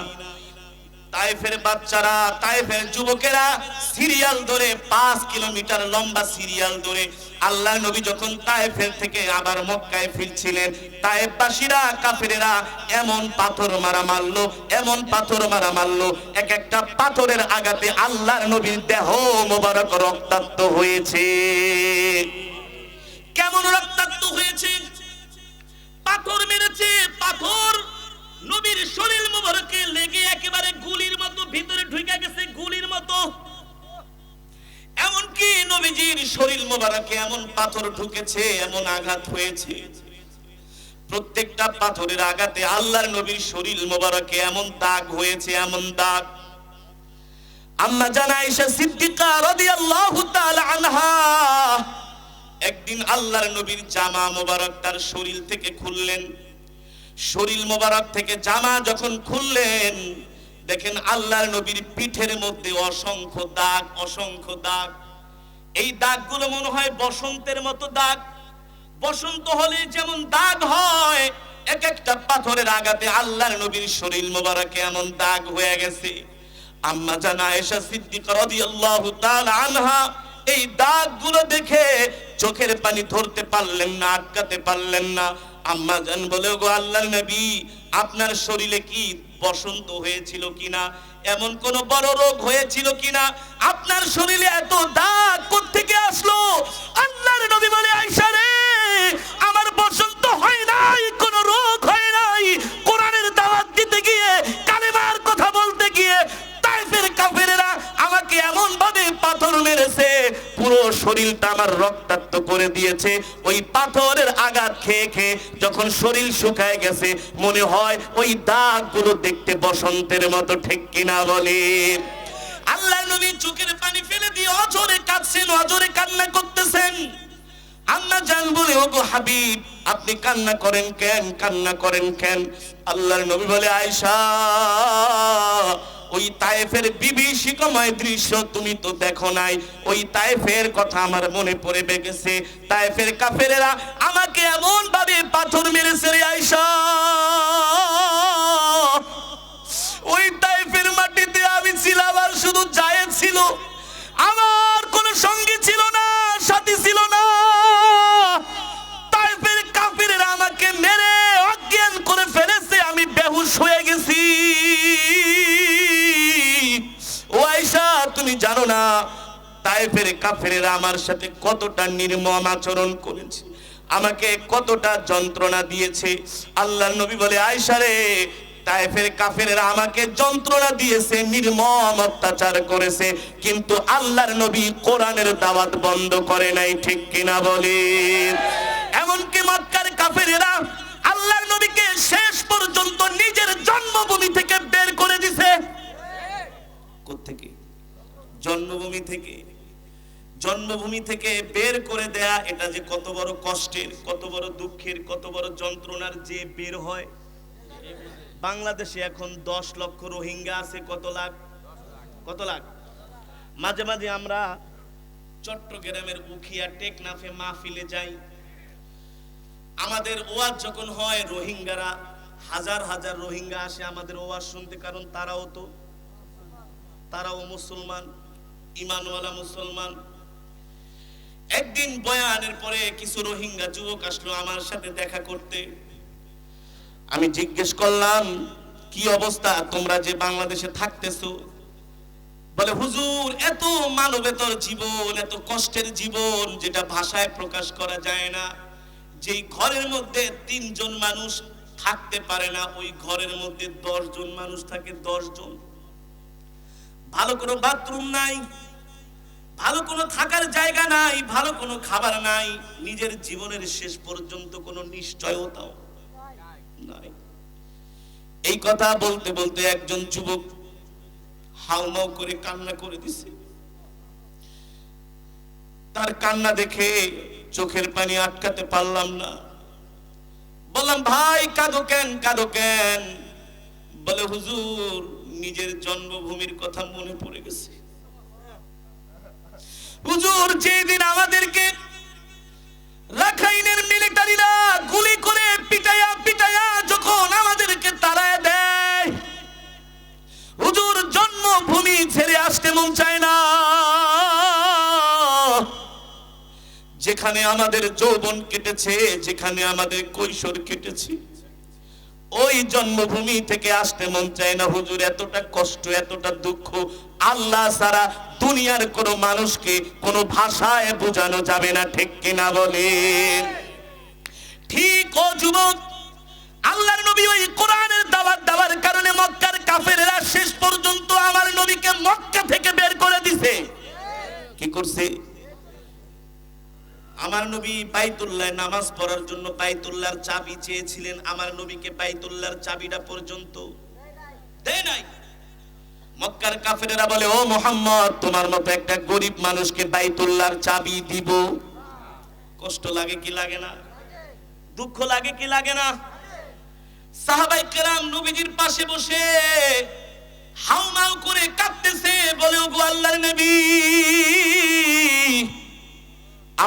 তায়েফের বাচ্চারা, তায়েফের যুবকেরা সিরিয়াল ধরে 5 কিলোমিটার লম্বা সিরিয়াল ধরে আল্লাহর নবী যখন তায়েফের থেকে আবার মক্কায় ফিরছিলেন, তায়েফবাসীরা কাফেরেরা এমন পাথর মারা মারলো, এমন পাথর মারা মারলো, এক একটা পাথরের আঘাতে আল্লাহর নবীর দেহ মোবারক রক্তাক্ত হয়েছে। কেমন রক্তাক্ত হয়েছে? পাথর মেরেছে, পাথর নবীর শরীর মোবারকে লেগে একেবারে গুলির মতো ভিতরে ঢুকে গেছে, গুলির মতো। এমনকি নবীজির শরীর মোবারকে এমন পাথর ঢুকেছে, এমন আঘাত হয়েছে, প্রত্যেকটা পাথরের আঘাতে আল্লাহর নবীর শরীর মোবারকে এমন দাগ হয়েছে, এমন দাগ। আম্মা জান আয়েশা সিদ্দিকা রাদিয়াল্লাহু তাআলা আনহা একদিন আল্লাহর নবীর জামা মোবারক তার শরীর থেকে খুললেন। শরীর মোবারক থেকে জামা যখন খুললেন, দেখেন আল্লাহর নবীর পিঠের মধ্যে অসংখ্য দাগ, অসংখ্য দাগ। এই দাগগুলো মনে হয় বসন্তের মতো দাগ। বসন্ত হলে যেমন দাগ হয়, এক একটা পাথরের আঘাতে আল্লাহর নবীর শরীর মোবারকে এমন দাগ হয়ে গেছে। আম্মা জান আয়েশা সিদ্দিকা রাদিয়াল্লাহু তাআলা আনহা এই দাগগুলো দেখে চোখের পানি ধরতে পারলেন না, আটকাতে পারলেন না। আম্মা জান বলে, গো আল্লাহর নবী, আপনার শরীরে কি বসন্ত হয়েছিল কিনা, এমন কোন বড় রোগ হয়েছিল কিনা, আপনার শরীরে এত দাগ কোত্থেকে আসলো? আল্লাহর নবী বলে, আয়েশা রে, আমার বসন্ত হয় নাই, কোন রোগ হয় নাই। কোরআনের দাওয়াত দিতে গিয়ে, কালেমার কথা বলতে গিয়ে তায়েফের কাফেরেরা আমাকে এমন ভাবে পাথর মেরেছে, পুরো শরীরটা আমার রক্তাক্ত করে দিয়েছে। ওই পাথরের আঘাত খেয়ে খেয়ে যখন শরীর শুকায় গেছে, মনে হয় ওই দাগগুলো দেখতে বসন্তের মতো, ঠিক কিনা বলে? আল্লাহর নবী চোখের পানি ফেলে দিয়ে অঝরে কাঁদছেন, অঝরে কান্না করতেছেন। আম্মা জান বলে, ওগো হাবিব, আপনি কান্না করেন কেন, কান্না করেন কেন? আল্লাহর নবী বলে, আয়েশা, ওই তায়েফের বিভীষিকাময় দৃশ্য তুমি তো দেখো নাই। ওই তায়েফের কথা আমার মনে পড়ে গেছে। তায়েফের কাফেরেরা আমাকে এমন ভাবে পাথর মেরেছে রে আয়েশা, ওই তায়েফের মাটিতে আমি ছিলাম, আর শুধু জায়েদ ছিল, আমার কোনো সঙ্গী ছিল না, সাথী ছিল না। তায়েফের কাফেরেরা আমাকে মেরে অজ্ঞান করে ফেলেছে, আমি বেহুশ হয়ে গেছি। ও আয়েশা, তুমি জানো না তায়েফের কাফেরেরা আমার সাথে কতটা নির্মম আচরণ করেছে, আমাকে কতটা যন্ত্রণা দিয়েছে। আল্লাহর নবী বলে, আয়েশা রে, তায়েফের কাফেরেরা আমাকে যন্ত্রণা দিয়েছে, নির্মম অত্যাচার করেছে, কিন্তু আল্লাহর নবী কোরআনের দাওয়াত বন্ধ করে নাই, ঠিক কিনা বলেন? এমনকি মক্কার কাফেরেরা আল্লাহর নবীকে শেষ পর্যন্ত নিজের জন্মভূমি থেকে বের করে দিয়েছে। কোত্থেকে? জন্মভূমি থেকে। জন্মভূমি থেকে বের করে দেয়া, এটা যে কত বড় কষ্টের, কত বড় দুঃখের, কত বড় যন্ত্রণার যে বের হয়। বাংলাদেশে এখন 10 লক্ষ রোহিঙ্গা আছে। কত লাখ? কত লাখ? মাঝে মাঝে আমরা চট্টগ্রামের উখিয়া টেকনাফে মাহফিলে যাই। আমাদের ওয়াজ যখন হয়, রোহিঙ্গারা হাজার হাজার রোহিঙ্গা আসে আমাদের ওয়াজ শুনতে, কারণ তারাও মুসলমান, ঈমানওয়ালা মুসলমান। একদিন বয়ানের পরে কিছু রোহিঙ্গা যুবক আসলো আমার সাথে দেখা করতে। আমি জিজ্ঞেস করলাম, কি অবস্থা, তোমরা যে বাংলাদেশে থাকতেছো? বলে, হুজুর, এত মানবেতর জীবন, এত কষ্টের জীবন, যেটা ভাষায় প্রকাশ করা যায় না। যেই ঘরের মধ্যে 3 জন মানুষ থাকতে পারে না, ওই ঘরের মধ্যে 10 জন মানুষ থাকে, 10 জন। ভালো কোনো বাথরুম নাই, ভালো কোনো থাকার জায়গা নাই, ভালো কোনো খাবার নাই, নিজের জীবনের শেষ পর্যন্ত কোনো নিশ্চয়তাও নাই। এই কথা বলতে বলতে একজন যুবক হাউমাউ করে কান্না করে দিছে। তার কান্না দেখে চোখের পানি আটকাতে পারলাম না। বললাম, ভাই কাঁদো কেন, কাঁদো কেন? বলে, হুজুর, নিজের জন্মভূমির কথা মনে পড়ে গেছে। হুজুর, যেদিন আমাদেরকে রাখাইনের মিলিটারিরা গুলি করে পিটায়া পিটায়া যখন আমাদেরকে তাড়ায় দেয়, হুজুর, জন্মভূমি ছেড়ে আসতে মন চায় না। যেখানে আমাদের যৌবন কেটেছে, যেখানে আমাদের কৈশোর কেটেছে, ওই জন্মভূমি থেকে আসতে মন চায় না। হুজুর, এতটা কষ্ট, এতটা দুঃখ আল্লাহ ছাড়া দুনিয়ার কোন মানুষকে কোন ভাষায় বোঝানো যাবে না, ঠিক কিনা বলেন? ঠিক ও যুবক, আল্লাহর নবী ওই কোরআনের দাওয়াত দেওয়ার কারণে মক্কার কাফেরেরা শেষ পর্যন্ত আমার নবীকে মক্কা থেকে বের করে দিছে। কি করছে? আমার নবী বাইতুল্লাহ নামাজ পড়ার জন্য বাইতুল্লাহর চাবি চেয়েছিলেন, আমার নবীকে বাইতুল্লাহর চাবিটা পর্যন্ত দেয় নাই। মক্কার কাফেরেরা বলে, ও মুহাম্মদ, তোমার মতো একটা গরিব মানুষকে বাইতুল্লাহর চাবি দিব? কষ্ট লাগে কি লাগে না? দুঃখ লাগে কি লাগে না? সাহাবায়ে কেরাম নবীজির পাশে বসে হাউমাউ করে কাঁদতেছে, বলে, ওগো আল্লাহর নবী,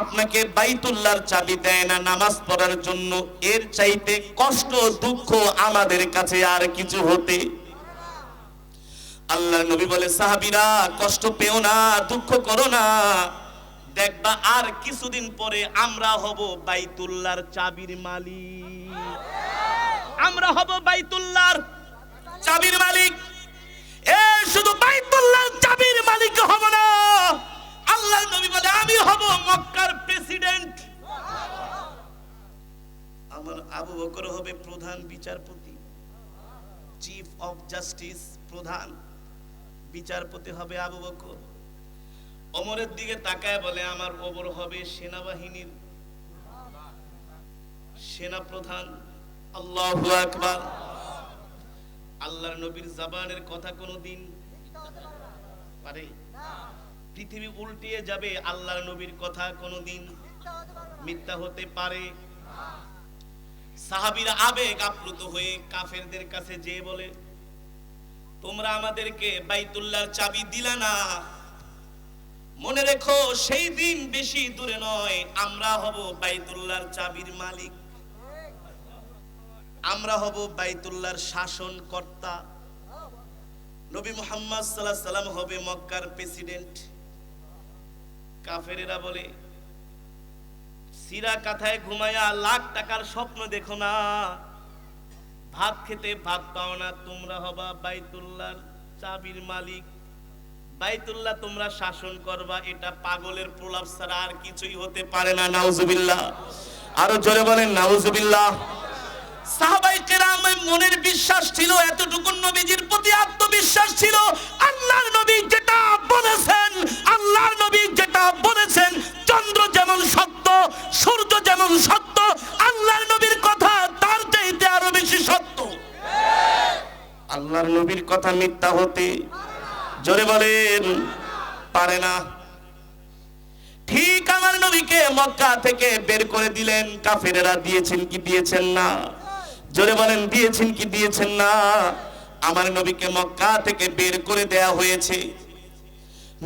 আপনাকে বাইতুল্লাহর চাবি দেয় না নামাজ পড়ার জন্য, এর চাইতে কষ্ট দুঃখ আমাদের কাছে আর কিছু হতে। আল্লাহর নবী বলে, সাহাবীরা কষ্ট পেও না, দুঃখ করো না, দেখবা আর কিছুদিন পরে আমরা হব বাইতুল্লাহর চাবির মালিক। আমরা হব বাইতুল্লাহর চাবির মালিক। এ শুধু বাইতুল্লাহর চাবির মালিক হব না, আল্লাহর নবী বলে, আমি হব মক্কার প্রেসিডেন্ট। আমার আবু বকর হবে প্রধান বিচারপতি, চিফ অফ জাস্টিস, প্রধান বিচারপতি হবে আবু বকর। ওমরের দিকে তাকায় বলে, আমার ওমর হবে সেনাবাহিনীর সেনা প্রধান। আল্লাহু আকবার। আল্লাহর নবীর জবানের কথা কোনদিন পারে? পৃথিবী উল্টিয়ে যাবে, আল্লাহর নবীর কথা কোনদিন মিথ্যা হতে পারে? সাহাবীরা আবেগ আপ্লুত হয়ে কাফেরদের কাছে যেয়ে বলে, তোমরা আমাদেরকে বাইতুল্লাহর চাবি দিলা না, মনে রেখো সেই দিন বেশি দূরে নয়, আমরা হব বাইতুল্লাহর চাবির মালিক, আমরা হব বাইতুল্লাহর শাসনকর্তা। নবী মুহাম্মদ সাল্লাল্লাহু আলাইহি সাল্লাম হবে মক্কার প্রেসিডেন্ট। কাফেরেরা বলে, সিরা কাথায় ঘুমায়া লাখ টাকার স্বপ্ন দেখো না, ভাত খেতে ভাত পাও না, তোমরা হবা বাইতুল্লাহর চাবির মালিক, বাইতুল্লাহ তোমরা শাসন করবা, এটা পাগলের প্রলাপ ছাড়া আর কিছুই হতে পারে না। নাউজুবিল্লাহ। আরো জোরে বলেন নাউজুবিল্লাহ। সাহাবায়ে কেরামের মনের বিশ্বাস ছিল এতটুকু, নবীজির প্রতি আত্মবিশ্বাস ছিল, আল্লাহর নবী যেটা বলেছেন, আল্লাহর নবী যেটা বলেছেন, চন্দ্র যেমন সত্য, সূর্য যেমন সত্য, আল্লাহর নবীর কথা তার চাইতে আরো বেশি সত্য। আল্লাহর নবীর কথা মিথ্যা হতে, জোরে বলেন, পারে না। ঠিক আমার নবীকে মক্কা থেকে বের করে দিলেন, কাফেরেরা দিয়েছেন কি দিয়েছেন না? জোরে বলেন, দিয়েছেন কি দিয়েছেন না? আমার নবীকে মক্কা থেকে বের করে দেয়া হয়েছে।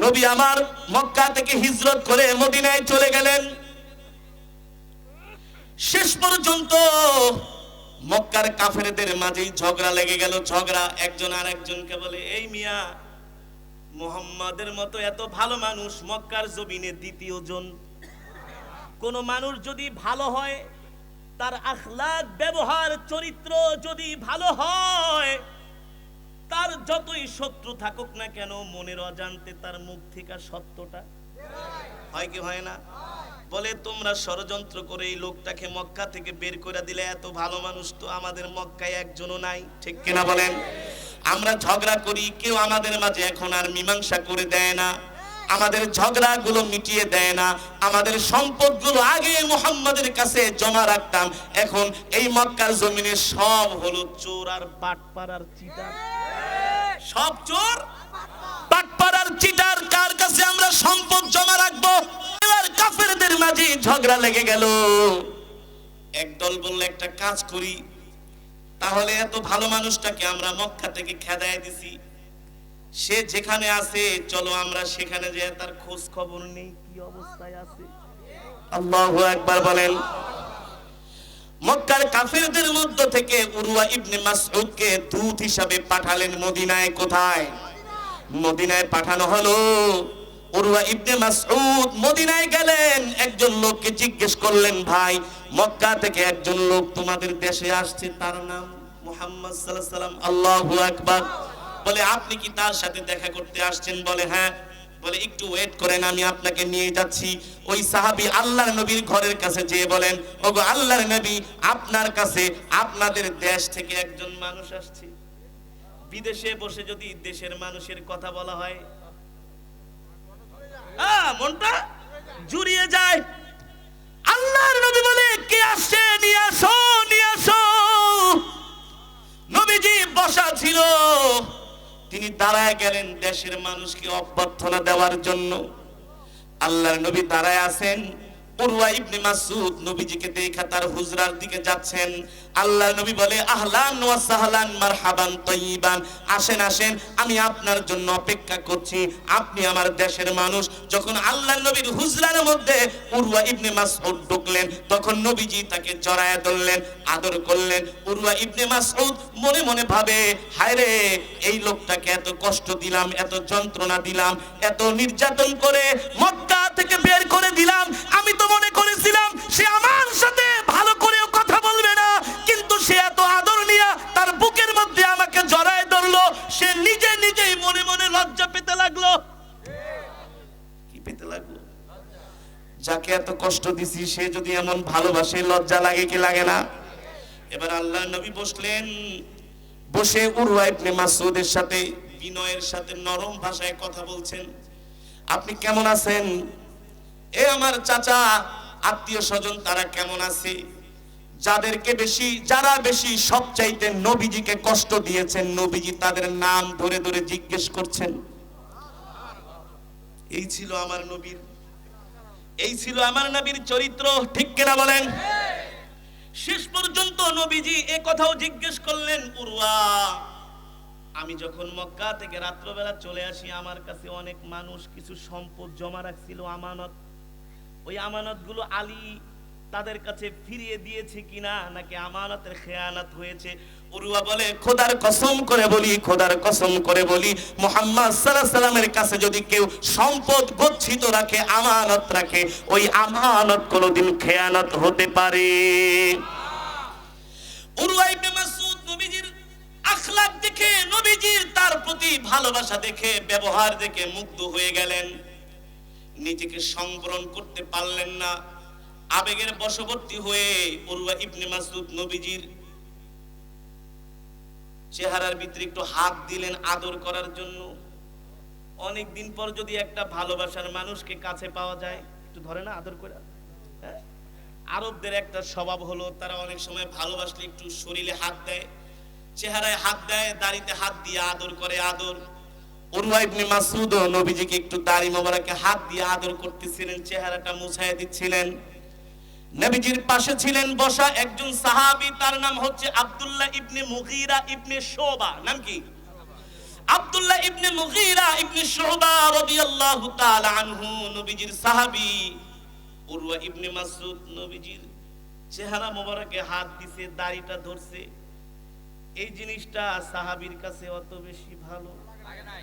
নবী আমার মক্কা থেকে হিজরত করে মদিনায় চলে গেলেন। শেষ পর্যন্ত মক্কার কাফেরদের মাঝেই ঝগড়া লেগে গেল। ঝগড়া, একজন আর একজনকে বলে, এই মিয়া, মুহাম্মাদের মতো এত ভালো মানুষ মক্কার জমিনে দ্বিতীয় জন। কোন মানুষ যদি ভালো হয়, তার আখলাক, ব্যবহার, চরিত্র যদি ভালো হয়, তার যতই শত্রু থাকুক না কেন, মনের অজান্তে তার মুখ থেকে সত্যটা হয় কি হয় না? বলে, তোমরা ষড়যন্ত্র করে এই লোকটাকে মক্কা থেকে বের করে দিলে, এত ভালো মানুষ তো আমাদের মক্কায় একজনও নাই, ঠিক কিনা বলেন? আমরা ঝগড়া করি, কেউ আমাদের মাঝে এখন আর মীমাংসা করে দেয় না, আমাদের ঝগড়াগুলো মিটিয়ে দেয় না। আমাদের সম্পদগুলো আগে মুহাম্মাদের কাছে জমা রাখতাম, এখন এই মক্কার জমিনে সব হলো চোর আর বাটপার আর চিটার। সব চোর, বাটপার আর চিটার, কার কাছে আমরা সম্পদ জমা রাখবো? এবার কাফেরদের মাঝে ঝগড়া লেগে গেল। একদল বলল, একটা কাজ করি, তাহলে এত ভালো মানুষটাকে আমরা মক্কা থেকে খেদায় দিছি, সে যেখানে আছে চলো আমরা সেখানে যেয়ে তার খোঁজ খবর নেই, কি অবস্থায় আছে। আল্লাহু আকবার বলেন। মক্কার কাফেরদের মধ্য থেকে উরওয়া ইবনে মাসউদকে দূত হিসাবে পাঠালেন মদিনায়। কোথায়? মদিনায় পাঠানো হলো। উরওয়া ইবনে মাসউদ মদিনায় গেলেন, একজন লোককে জিজ্ঞেস করলেন, ভাই, মক্কা থেকে একজন লোক তোমাদের দেশে আসছে, তার নাম মুহাম্মদ সাল্লাল্লাহু আলাইহি সাল্লাম। আল্লাহু আকবার। বলে, আপনি কি তার সাথে দেখা করতে আসছেন? বলে, হ্যাঁ। বলে, একটু ওয়েট করেন, আমি আপনাকে নিয়ে যাচ্ছি। ওই সাহাবী আল্লাহর নবীর ঘরের কাছে যেয়ে বলেন, ওগো আল্লাহর নবী, আপনার কাছে আপনাদের দেশ থেকে একজন মানুষ আসছে। বিদেশে বসে যদি দেশের মানুষের কথা বলা হয়, মনটা জুড়িয়ে যায়। কে আসছে, নিয়ে আসো নিয়ে আসো। নবীজি বসা ছিল, তিনি দাঁড়ায় গেলেন দেশের মানুষকে অভ্যর্থনা দেওয়ার জন্য। আল্লাহর নবী দাঁড়ায় আছেন, উরওয়া ইবনে মাসউদ নবীজিকে দেখা তার হুজরার দিকে যাচ্ছেন। আল্লাহর নবী বলে, আহলান ওয়া সাহলান মারহাবান তাইয়িবান, আসেন আসেন, আমি আপনার জন্য অপেক্ষা করছি, আপনি আমার দেশের মানুষ। যখন আল্লাহর নবীর হুজরার মধ্যে উরওয়া ইবনে মাসউদ ঢুকলেন, তখন নবীজি তাকে জড়ায় ধরলেন, আদর করলেন। উরওয়া ইবনে মাসউদ মনে মনে ভাবে, হায় রে, এই লোকটাকে এত কষ্ট দিলাম, এত যন্ত্রণা দিলাম, এত নির্যাতন করে মক্কা থেকে বের করে দিলাম। আমি তো মনে করেছিলাম সে আমার সাথে ভালো করেও কথা বলবে না, কিন্তু সে এত আদর নিয়ে তার বুকের মধ্যে আমাকে জড়ায় ধরলো। সে নিজে নিজেই মনে মনে লজ্জা পেতে লাগলো। কি পেতে লাগলো? যাকে এত কষ্ট দিছি সে যদি এমন ভালোবাসে, লজ্জা লাগে কি লাগে না? এবার আল্লাহর নবী বসলেন, বসে উরওয়া ইবনে মাসউদের সাথে বিনয়ের সাথে নরম ভাষায় কথা বলছেন। আপনি কেমন আছেন? এ আমার চাচা, আত্মীয় স্বজন তারা কেমন আছে? যারা বেশি সবচাইতে নবীজিকে কষ্ট দিয়েছেন, নবীজি তাদের নাম ধরে ধরে জিজ্ঞেস করছেন। এই ছিল আমার নবীর চরিত্র, ঠিক কিনা বলেন? শেষ পর্যন্ত নবীজি এ কথাও জিজ্ঞেস করলেন, উরওয়া, আমি যখন মক্কা থেকে রাত্রবেলা চলে আসি, আমার কাছে অনেক মানুষ কিছু সম্পদ জমা রাখছিল, আমানত। ওই আমানতগুলো আলী তাদের কাছে ফিরিয়ে দিয়েছে কিনা, নাকি আমানতের খেয়ানত হয়েছে? উরওয়া বলে, খোদার কসম করে বলি, মুহাম্মদ সাল্লাল্লাহু আলাইহি সাল্লামের কাছে যদি কেউ সম্পদ গচ্ছিত রাখে, আমানত রাখে, ওই আমানত কোনোদিন খেয়ানত হতে পারে। উরওয়া ইবনে মাসউদ নবীজির আখলাক দেখে, নবীজির তার প্রতি ভালোবাসা দেখে, ব্যবহার দেখে মুগ্ধ হয়ে গেলেন। নিজেকে সংবরণ করতে পারলেন না, আবেগের বশবর্তী হয়ে উরওয়া ইবনে মাসউদ নবীজির চেহারার ভিতরে একটু হাত দিলেন আদর করার জন্য। অনেক দিন পর যদি একটা ভালোবাসার মানুষকে কাছে পাওয়া যায়, একটু ধরে না আদর করে। আরবদের একটা স্বভাব হলো, তারা অনেক সময় ভালোবাসলে একটু শরীরে হাত দেয়, চেহারায় হাত দেয়, দাড়িতে হাত দিয়ে আদর করে। আদর উরওয়া ইবনে মাসউদ নবীজিকে একটু দাড়ি মোবারকে হাত দিয়ে আদর করতেছিলেন, চেহারাটা মুছায়া দিচ্ছিলেন। নবীজির পাশে ছিলেন বসা একজন সাহাবী, তার নাম হচ্ছে আব্দুল্লাহ ইবনে মুগীরা ইবনে শুবা। নাম কি? আব্দুল্লাহ ইবনে মুগীরা ইবনে শুবা রাদিয়াল্লাহু তাআলা আনহু, নবীজির সাহাবী। উরওয়া ইবনে মাসউদ নবীজির চেহারা মোবারকে হাত দিছে, দাড়িটা ধরছে। এই জিনিসটা সাহাবীর কাছে অত বেশি ভালো লাগে না।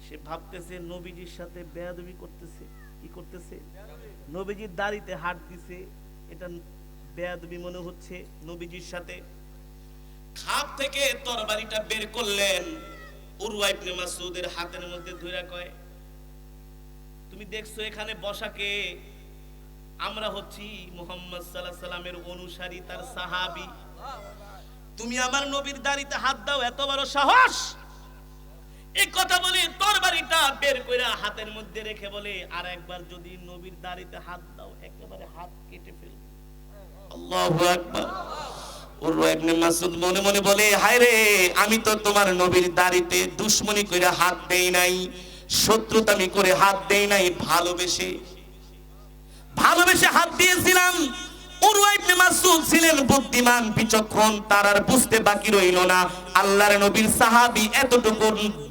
সে ভাবতেছে নবীজির সাথে বেয়াদবি করতেছে। কি করতেছে? নবীজির দাড়িতে হাত দিছে, এটা বেয়াদবি মনে হচ্ছে নবীজির সাথে। খাপ থেকে তরবারিটা বের করলেন, উরওয়া ইবনে মাসউদের হাতের মধ্যে ধরে কয়, তুমি দেখছো এখানে বসাকে? আমরা হচ্ছি মুহাম্মদ সাল্লাল্লাহু আলাইহি সাল্লামের অনুসারী, তার সাহাবী। তুমি আমার নবীর দাড়িতে হাত দাও, এত বড় সাহস! এই কথা বলে তরবারিটা বের করে হাতের মধ্যে রেখে বলে, আর একবার যদি নবীর দাড়িতে হাত দাও, একেবারে হাত কেটে ফেলবো। আল্লাহু আকবার। উরওয়া ইবনে মাসউদ মনে মনে বলে, হায় রে, আমি তো তোমার নবীর দাড়িতে দুশমনি করে হাত দেই নাই, শত্রুতামি করে হাত দেই নাই, ভালোবেসে হাত দিয়েছিলাম। উরওয়া ইবনে মাসউদ ছিলেন বুদ্ধিমান, বিচক্ষণ, তার আর বুঝতে বাকি রইল না, আল্লাহর নবীর সাহাবী এতটুকু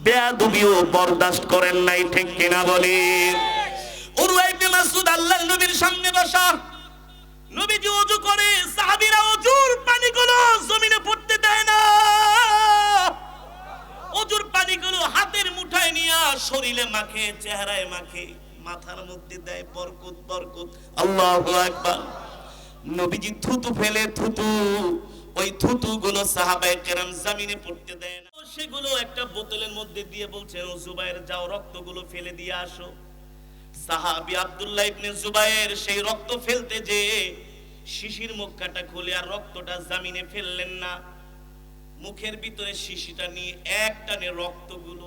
বেয়াদবিও বরদাস্ত করেন নাই, ঠিক কিনা বলে? উরওয়া ইবনে মাসউদ আল্লাহর নবীর সামনে বসা, নবীজি ওযু করে, সাহাবীরা ওযুর পানিগুলো জমিনে পড়তে দেয় না, ওযুর পানিগুলো হাতের মুঠায় নিয়ে শরীরে মাখে, চেহারায় মাখে, মাথার মধ্যে দেয়, বরকত বরকত। আল্লাহু আকবার। নবীজি থুতু ফেলে, ওই থুতু গুলো সাহাবায়ে কেরাম জমিনে পড়তে দেয় না, সেগুলো একটা বোতলের মধ্যে দিয়ে বলছেন, ও জুবায়ের, যাও রক্তগুলো ফেলে দিয়ে আসো। সাহাবী আব্দুল্লাহ ইবনে জুবায়ের সেই রক্ত ফেলতে যে শিশির মুখটা খুলে আর রক্তটা জমিনে ফেললেন না, মুখের ভিতরে শিশিটা নিয়ে এক টানে রক্তগুলো,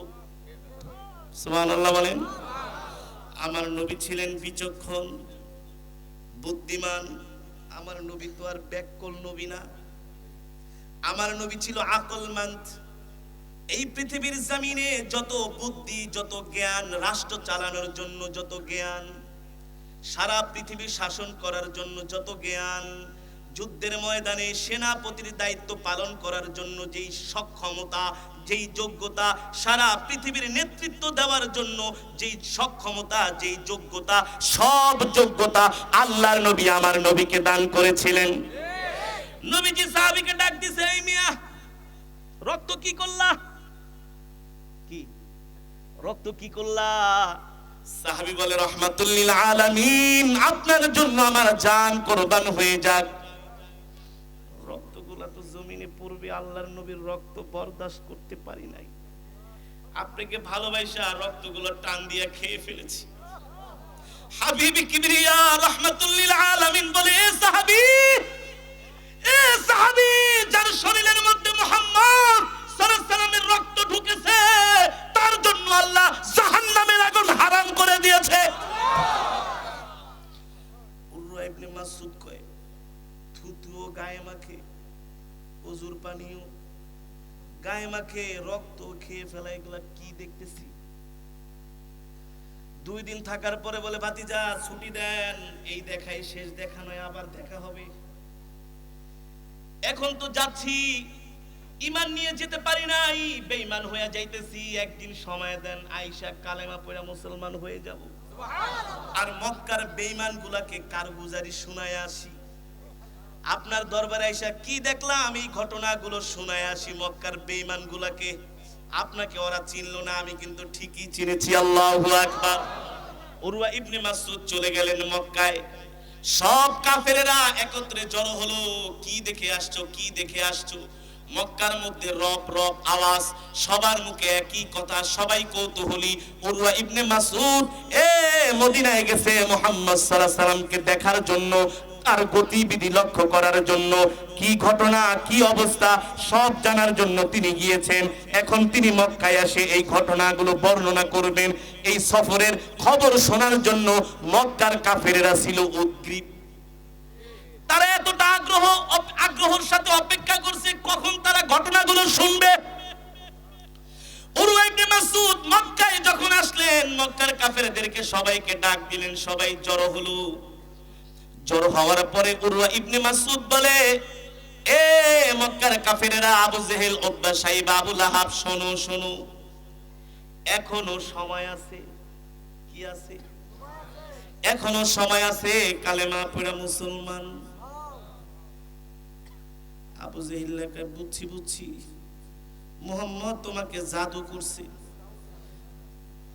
সুবহানাল্লাহ বলেন। আমার নবী ছিলেন বিচক্ষণ, বুদ্ধিমান, আমার নবী তো আর ব্যাককল নবী না, আমার নবী ছিল আকলমন্দ। এই পৃথিবীর জমিনে যত বুদ্ধি, যত জ্ঞান, রাষ্ট্র চালানোর জন্য যত জ্ঞান, সারা পৃথিবী শাসন করার জন্য যত জ্ঞান, যুদ্ধের ময়দানে সেনাপতির দায়িত্ব পালন করার জন্য যেই সক্ষমতা, যেই যোগ্যতা, সারা পৃথিবীর নেতৃত্ব দেওয়ার জন্য যেই সক্ষমতা, যেই যোগ্যতা, সব যোগ্যতা আল্লাহর নবী আমার নবীকে দান করেছিলেন। নবীজি সাহাবীকে ডাক দিছে, এই মিয়া রক্ত কি করলা? কি রক্ত কি করলা? সাহাবী বলে, রাহমাতুল লিল আলামিন, আপনার জন্য আমার জান কুরবান হয়ে যাক। রক্তগুলা তো জমিনে পড়বে, আল্লাহর নবীর রক্ত বরদাস্ত করতে পারি নাই, আপনাকে ভালোবাসা রক্তগুলো টান দিয়া খেয়ে ফেলেছি। হাবিবি কিবরিয়া রাহমাতুল লিল আলামিন বলে, এ সাহাবী, এ সাহাবী, যার শরীরের মধ্যে মুহাম্মদ সাল্লাল্লাহু আলাইহি সাল্লামের রক্ত ঢুকেছে, তার জন্য আল্লাহ জাহান্নামের আগুন হারাম করে দিয়েছে। উরওয়া ইবনে মাসউদ কয়, থুতুও গায়ে মাখে, ওজুর পানিও গায়ে মাখে, রক্ত খেয়ে ফেলা, এগুলা কি দেখতেছি? 2 দিন থাকার পরে বলে, ভাতিজা ছুটি দেন, এই দেখাই শেষ দেখা নয়, আবার দেখা হবে। এখন তো যাচ্ছি, ঈমান নিয়ে যেতে পারি নাই, বেঈমান হয়ে যাইতেছি, একদিন সময় দেন, আয়েশা কালেমা পড়া মুসলমান হয়ে যাব, আর মক্কার বেঈমান গুলাকে কারগুজারি শুনায় আসি। আপনার দরবারে আয়েশা কি দেখলাম, এই ঘটনাগুলো শুনায় আসি মক্কার বেঈমান গুলাকে। আপনাকে ওরা চিনলো না, আমি কিন্তু ঠিকই চিনেছি। আল্লাহু আকবার। উরওয়া ইবনে মাসউদ চলে গেলেন মক্কায়, সব কাফেরেরা একত্রে জড়ো হলো, কি দেখে আসছো, কি দেখে আসছো? মক্কার মধ্যে রব রব আওয়াজ, সবার মুখে একই কথা, সবাই কৌতূহলী। উরওয়া ইবনে মাসউদ মদিনায় গেছে মুহাম্মদ সাল্লাল্লাহু আলাইহি সাল্লামকে দেখার জন্য, আর গতিবিধি লক্ষ্য করার জন্য, কি ঘটনা, কি অবস্থা সব জানার জন্য তিনি গিয়েছেন। এখন তিনি মক্কায় এসে এই ঘটনাগুলো বর্ণনা করবেন। এই সফরের খবর শোনার জন্য মক্কার কাফেরেরা ছিল উদ্গ্রীব। তারা এতটা আগ্রহের সাথে অপেক্ষা করছে কখন তারা ঘটনাগুলো শুনবে। উরওয়া ইবনে মাসউদ মক্কায় যখন আসলেন, মক্কার কাফেরদেরকে সবাইকে ডাক দিলেন, সবাই জড়ো হলো। জড়ো হওয়ার পরে উরওয়া ইবনে মাসউদ বলে, এ মক্কার কাফেরেরা, আবু জেহেল, উতবা, সাইবা, আবু লাহাব, শোনো শোনো, এখনো সময় আছে। কি আছে? এখনো সময় আছে, কালেমা পড়া মুসলমান। আবু জেহেল লেখা, বুঝছি বুঝছি, মুহাম্মদ তোমাকে জাদু করছে,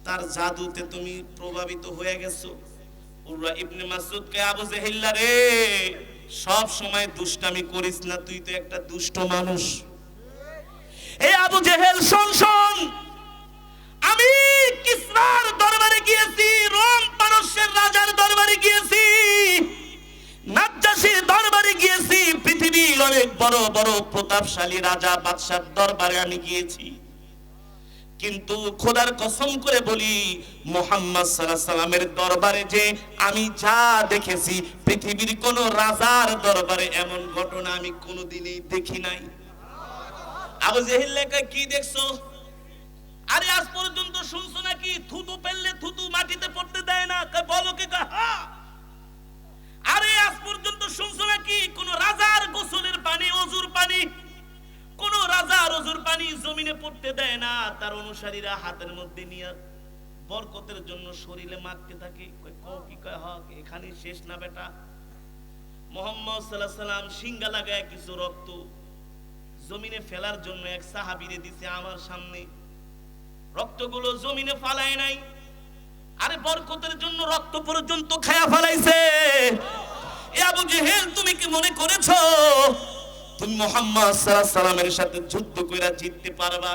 তার জাদুতে তুমি প্রভাবিত হয়ে গেছো। উরওয়া ইবনে মাসউদ কে, আবু জেহেল রে, সব সময় দুষ্টামি করিস না, তুই তো একটা দুষ্ট মানুষ। এই আবু জেহেল, শোন শোন, আমি কিসরার দরবারে গিয়েছি, রোম পারস্যের রাজার দরবারে গিয়েছি, নাজ্জাশীর দরবারে গিয়েছি, পৃথিবীর অনেক বড় বড় প্রতাপশালী রাজা বাদশার দরবারে আমি গিয়েছি, কিন্তু খোদার কসম করে বলি, মুহাম্মদ সাল্লাল্লাহু আলাইহি সাল্লামের দরবারে যে আমি যা দেখেছি, পৃথিবীর কোন রাজার দরবারে এমন ঘটনা আমি কোনোদিনই দেখি নাই। আবু জেহেল লেখা, কি দেখছো? আরে আজ পর্যন্ত শুনছো নাকি থুতু পেললে থুতু মাটিতে পড়তে দেয় না? বলো কে? আরে আজ পর্যন্ত শুনছো নাকি কোন রাজার গোসলের পানি, ওযুর পানি, কোন রাজার ওযুর পানি জমিনে পড়তে দেয় না, তার অনুসারীরা হাতের মধ্যে নিয়ে বরকতের জন্য শরীরে মাখতে থাকে। এখানে শেষ না বেটা। মুহাম্মদ সাল্লাল্লাহু আলাইহি সাল্লাম সিঙ্গা লাগায় কিছু রক্ত জমিনে ফেলার জন্য এক সাহাবীরে দিছে আমার সামনে, রক্তগুলো জমিনে ফালায় নাই, আরে বরকতের জন্য রক্ত পর্যন্ত খায়া ফেলাইছে। এ আবু জেহেল, তুমি কি মনে করেছো তুমি মুহাম্মদ সাল্লাল্লাহু আলাইহি সাল্লামের সাথে যুদ্ধ কইরা জিততে পারবা?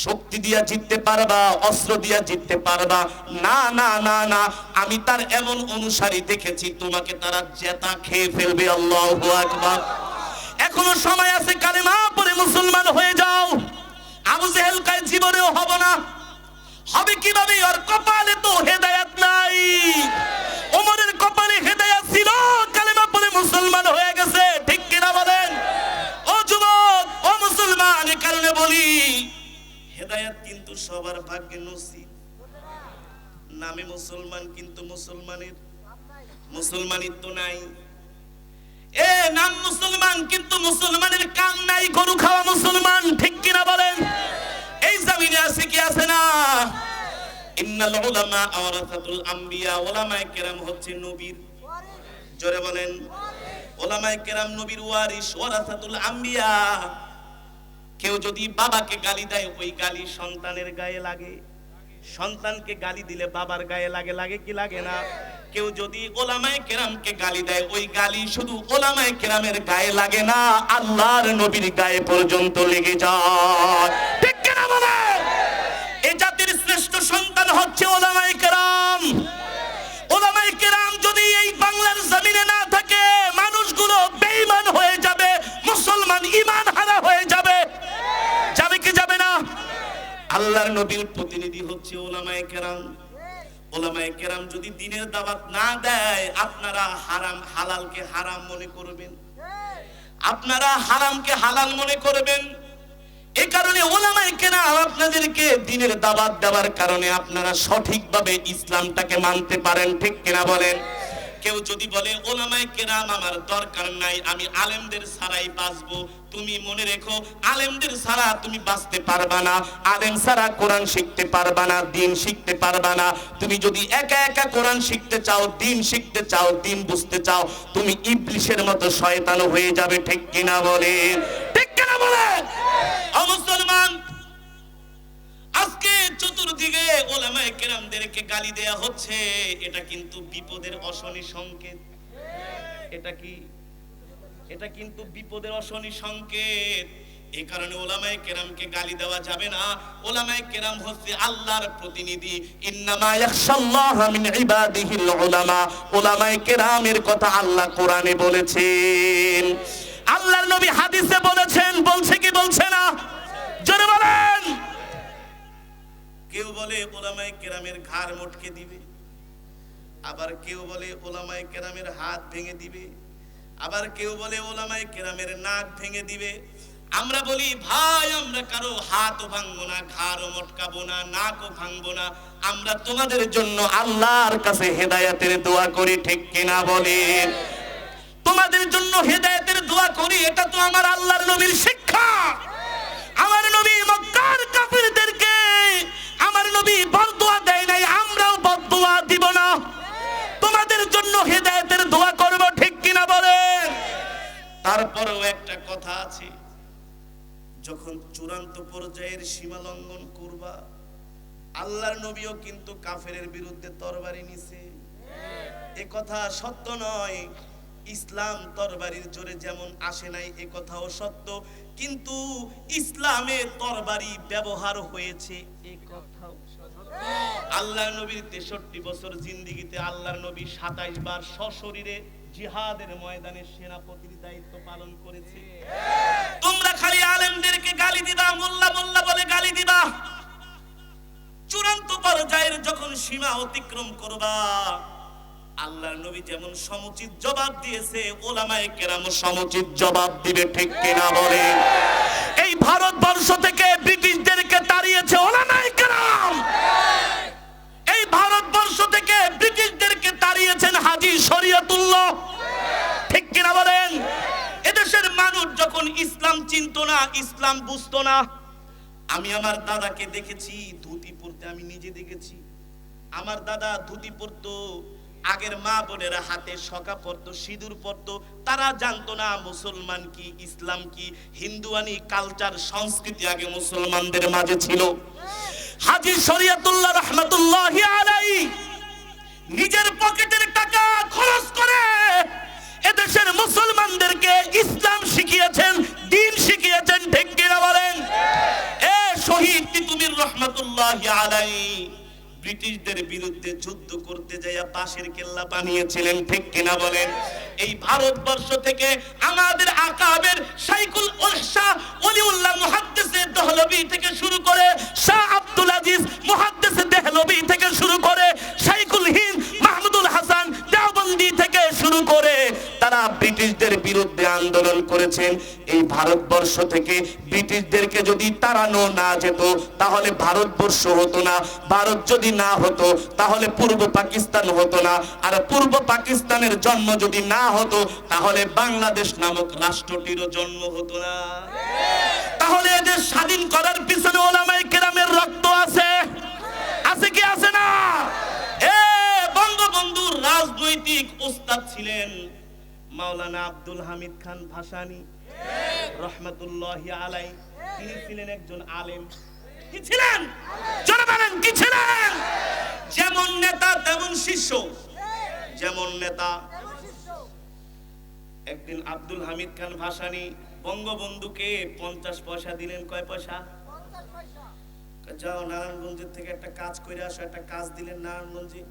শক্তি দিয়া জিততে পারবা? অস্ত্র দিয়া জিততে পারবা? না না না না, আমি তার এমন অনুসারী দেখেছি, তোমাকে তারা জেতা খেয়ে ফেলবে। আল্লাহু আকবার। এখনো সময় আছে, কালেমা পড়ে মুসলমান হয়ে যাও। আবু জেহেল কয়, জীবনেও হব না। হবে কিভাবে? ওর কপালে তো হেদায়েত নাই। ওমরের কপালে হেদায়েত ছিল, কালেমা পড়ে মুসলমান সবার ভাগ্যে নসিব। নামে মুসলমান কিন্তু মুসলমানিত্ব নাই। নাম মুসলমান কিন্তু মুসলমানের কাম নাই, গরু খাওয়া মুসলমান, ঠিক কিনা বলেন? এই জমিনে আছে কি আছে না? ইন্নাল উলামা ওয়ারাসাতুল আম্বিয়া, উলামায়ে কেরাম হচ্ছে নবীর, জোরে বলেন, উলামায়ে কেরাম নবীর ওয়ারিস, ওয়ারাসাতুল আম্বিয়া। কেউ যদি বাবাকে গালি দেয় ওই গালি সন্তানের গায়ে লাগে, সন্তানকে গালি দিলে বাবার গায়ে লাগে, লাগে কি লাগে না? কেউ যদি উলামায়ে কেরামকে গালি দেয় ওই গালি শুধু উলামায়ে কেরামের গায়ে লাগে না, আল্লাহর নবীর গায়ে পর্যন্ত লেগে যায়, ঠিক কিনা বলেন? এই জাতির শ্রেষ্ঠ সন্তান হচ্ছে উলামায়ে কেরাম। উলামায়ে কেরাম যদি এই বাংলার জমিনে না থাকে, মানুষগুলো বেঈমান হয়ে যাবে, মুসলমান ঈমান হারা হয়ে যাবে। যাবে কি যাবে না? আল্লাহর নবীর প্রতিনিধি হচ্ছে উলামায়ে কেরাম। উলামায়ে কেরাম যদি দ্বীনের দাওয়াত না দেয়, আপনারা হারাম হালালকে হারাম মনে করবেন, আপনারা হারামকে হালাল মনে করবেন। এই কারণে উলামায়ে কেরাম আপনাদেরকে দ্বীনের দাওয়াত দেওয়ার কারণে আপনারা সঠিকভাবে ইসলামটাকে মানতে পারেন, ঠিক কিনা বলেন? কেউ যদি বলে উলামায়ে কেরাম আমার দরকার নাই, আমি আলেমদের ছাড়াই বাঁচবো, তুমি মনে রেখো আলেমদের ছাড়া তুমি বাঁচতে পারবা না, আলেম ছাড়া কোরআন শিখতে পারবা না, দ্বীন শিখতে পারবা না। তুমি যদি একা একা কোরআন শিখতে চাও, দ্বীন শিখতে চাও, দ্বীন বুঝতে চাও, তুমি ইবলিসের মতো শয়তান হয়ে যাবে, ঠিক কিনা বলেন? ঠিক কিনা বলেন? ও মুসলমান, আজকে চতুর্দিকে উলামায়ে কেরামদেরকে গালি দেয়া হচ্ছে, এটা কিন্তু বিপদের অশনি সংকেত। এটা কি? এটা কিন্তু বিপদের অশনি সংকেত। এই কারণে উলামায়ে কেরামকে গালি দেওয়া যাবে না। উলামায়ে কেরাম হচ্ছে আল্লাহর প্রতিনিধি। ইন্নামা ইয়াখশাল্লাহা মিন ইবাদিহিল উলামা। উলামায়ে কেরামের কথা আল্লাহ কোরআনে বলেছেন, আল্লাহর নবী হাদিসে বলেছেন, বলছে কি বলছে না? জোরে বলেন। কেউ বলে উলামায়ে কেরামের ঘাড় মটকে দিবে, আবার কেউ বলে উলামায়ে কেরামের হাত ভেঙে দিবে, আবার কেউ বলে উলামায়ে কেরামের নাক ভেঙে দিবে। আমরা বলি ভাই, আমরা কারো হাতও ভাঙবো না, ঘাড়ও মটকাবো না, নাকও ভাঙবো না, আমরা তোমাদের জন্য আল্লাহর কাছে হেদায়েতের দোয়া করি, ঠিক কিনা বলেন? তোমাদের জন্য হেদায়েতের দোয়া করি, এটা তো আমার আল্লাহর নবীর শিক্ষা। আমার নবী মক্কার কাফিরদেরকে আমার নবী বদদুয়া দেয় নাই, আমরাও বদদুয়া দিব না, তোমাদের জন্য হেদায়েতের দোয়া করব, ঠিক কিনা বলেন? তারপরেও একটা কথা আছে, যখন চূড়ান্ত পর্যায়ের সীমা লঙ্ঘন করবা, আল্লাহর নবীও কিন্তু কাফেরের বিরুদ্ধে তরবারি নিছে, এ কথা সত্য নয়। ইসলাম তরবারির জোরে যেমন আসে নাই, এ কথাও সত্য, কিন্তু ইসলামে তরবারি ব্যবহার হয়েছে, এ কথাও সত্য। আল্লাহর নবীর 63 বছর জিন্দেগিতে আল্লাহর নবী 27 বার সশরীরে জিহাদের ময়দানে সেনাপতির দায়িত্ব পালন করেছে। তোমরা খালি আলেমদেরকে গালি দিবা, মোল্লা মোল্লা বলে গালি দিবা, চূড়ান্ত পর্যায়ের যখন সীমা অতিক্রম করবা, আল্লাহর নবী যেমন সমুচিত জবাব দিয়েছে, উলামায়ে কেরাম সমুচিত জবাব দিবে, ঠিক কিনা বলেন? এই ভারতবর্ষ থেকে ব্রিটিশদেরকে তাড়িয়েছে উলামায়ে কেরাম। এই ভারতবর্ষ থেকে ব্রিটিশদেরকে তাড়িয়েছেন হাজী শরীয়তুল্লাহ, ঠিক কিনা বলেন? এদেশের মানুষ যখন ইসলাম চিনতো না, ইসলাম বুঝতো না, আমি আমার দাদাকে দেখেছি ধুতি পরতে, আমি নিজে দেখেছি। আমার দাদা ধুতি পরতো, আগের মা বোনেরা হাতে শকা পরতো, সিঁদুর পরতো, তারা জানতো না মুসলমান কি, ইসলাম কি, হিন্দুয়ানি কালচার সংস্কৃতি আগে মুসলমানদের মাঝে ছিল। হাজী শরীয়তুল্লাহ রাহমাতুল্লাহি আলাইহি নিজের পকেটের টাকা খরচ করে এদেশের মুসলমানদেরকে ইসলাম শিখিয়েছেন, দ্বীন শিখিয়েছেন, ঠিক কিনা বলেন? এ শহীদ তিতুমীর রাহমাতুল্লাহি আলাইহি ব্রিটিশদের বিরুদ্ধে যুদ্ধ করতে যাইয়া বাঁশের কেল্লা বানিয়েছিলেন, ঠিক কিনা বলেন? এই ভারতবর্ষ থেকে আমাদের আকাবের শাইখুল শাহ ওলিউল্লাহ মুহাদ্দিস দেহলভী থেকে শুরু করে শাহ আব্দুল আজিজ মুহাদ্দিস দেহলভী থেকে শুরু করে শাইখুল হিন্দ মাহমুদুল হাসান দেওবন্দি থেকে শুরু করে তারা ব্রিটিশদের ব্রিটিশদের বিরুদ্ধে আন্দোলন করেছেন। এই ভারতবর্ষ থেকে ব্রিটিশদেরকে যদি তাড়ানো না যেত তাহলে ভারতবর্ষ হতো না, ভারত যদি না হতো তাহলে পূর্ব পাকিস্তান হতো না, আর পূর্ব পাকিস্তানের জন্ম যদি না হতো তাহলে বাংলাদেশ নামক রাষ্ট্রটিরও জন্ম হতো না। তাহলে এদের স্বাধীন করার পিছনে ওলামায়ে কেরামের রক্ত আছে, আছে কি আছে না? বঙ্গবন্ধুর রাজনৈতিক ওস্তাদ ছিলেন মাওলানা আব্দুল হামিদ খান ভাসানী রহমাতুল্লাহি আলাইহি। তিনি ছিলেন একজন আলেম। কি ছিলেন? জোরে বলেন, কি ছিলেন? যেমন নেতা তেমন শিষ্য, যেমন নেতা। একদিন আব্দুল হামিদ খান ভাসানী বঙ্গবন্ধুকে 50 পয়সা দিলেন। কয় পয়সা? 50 পয়সা। যাও নারায়ণগঞ্জের থেকে একটা কাজ করে আসো। একটা কাজ দিলেন নারায়ণগঞ্জে।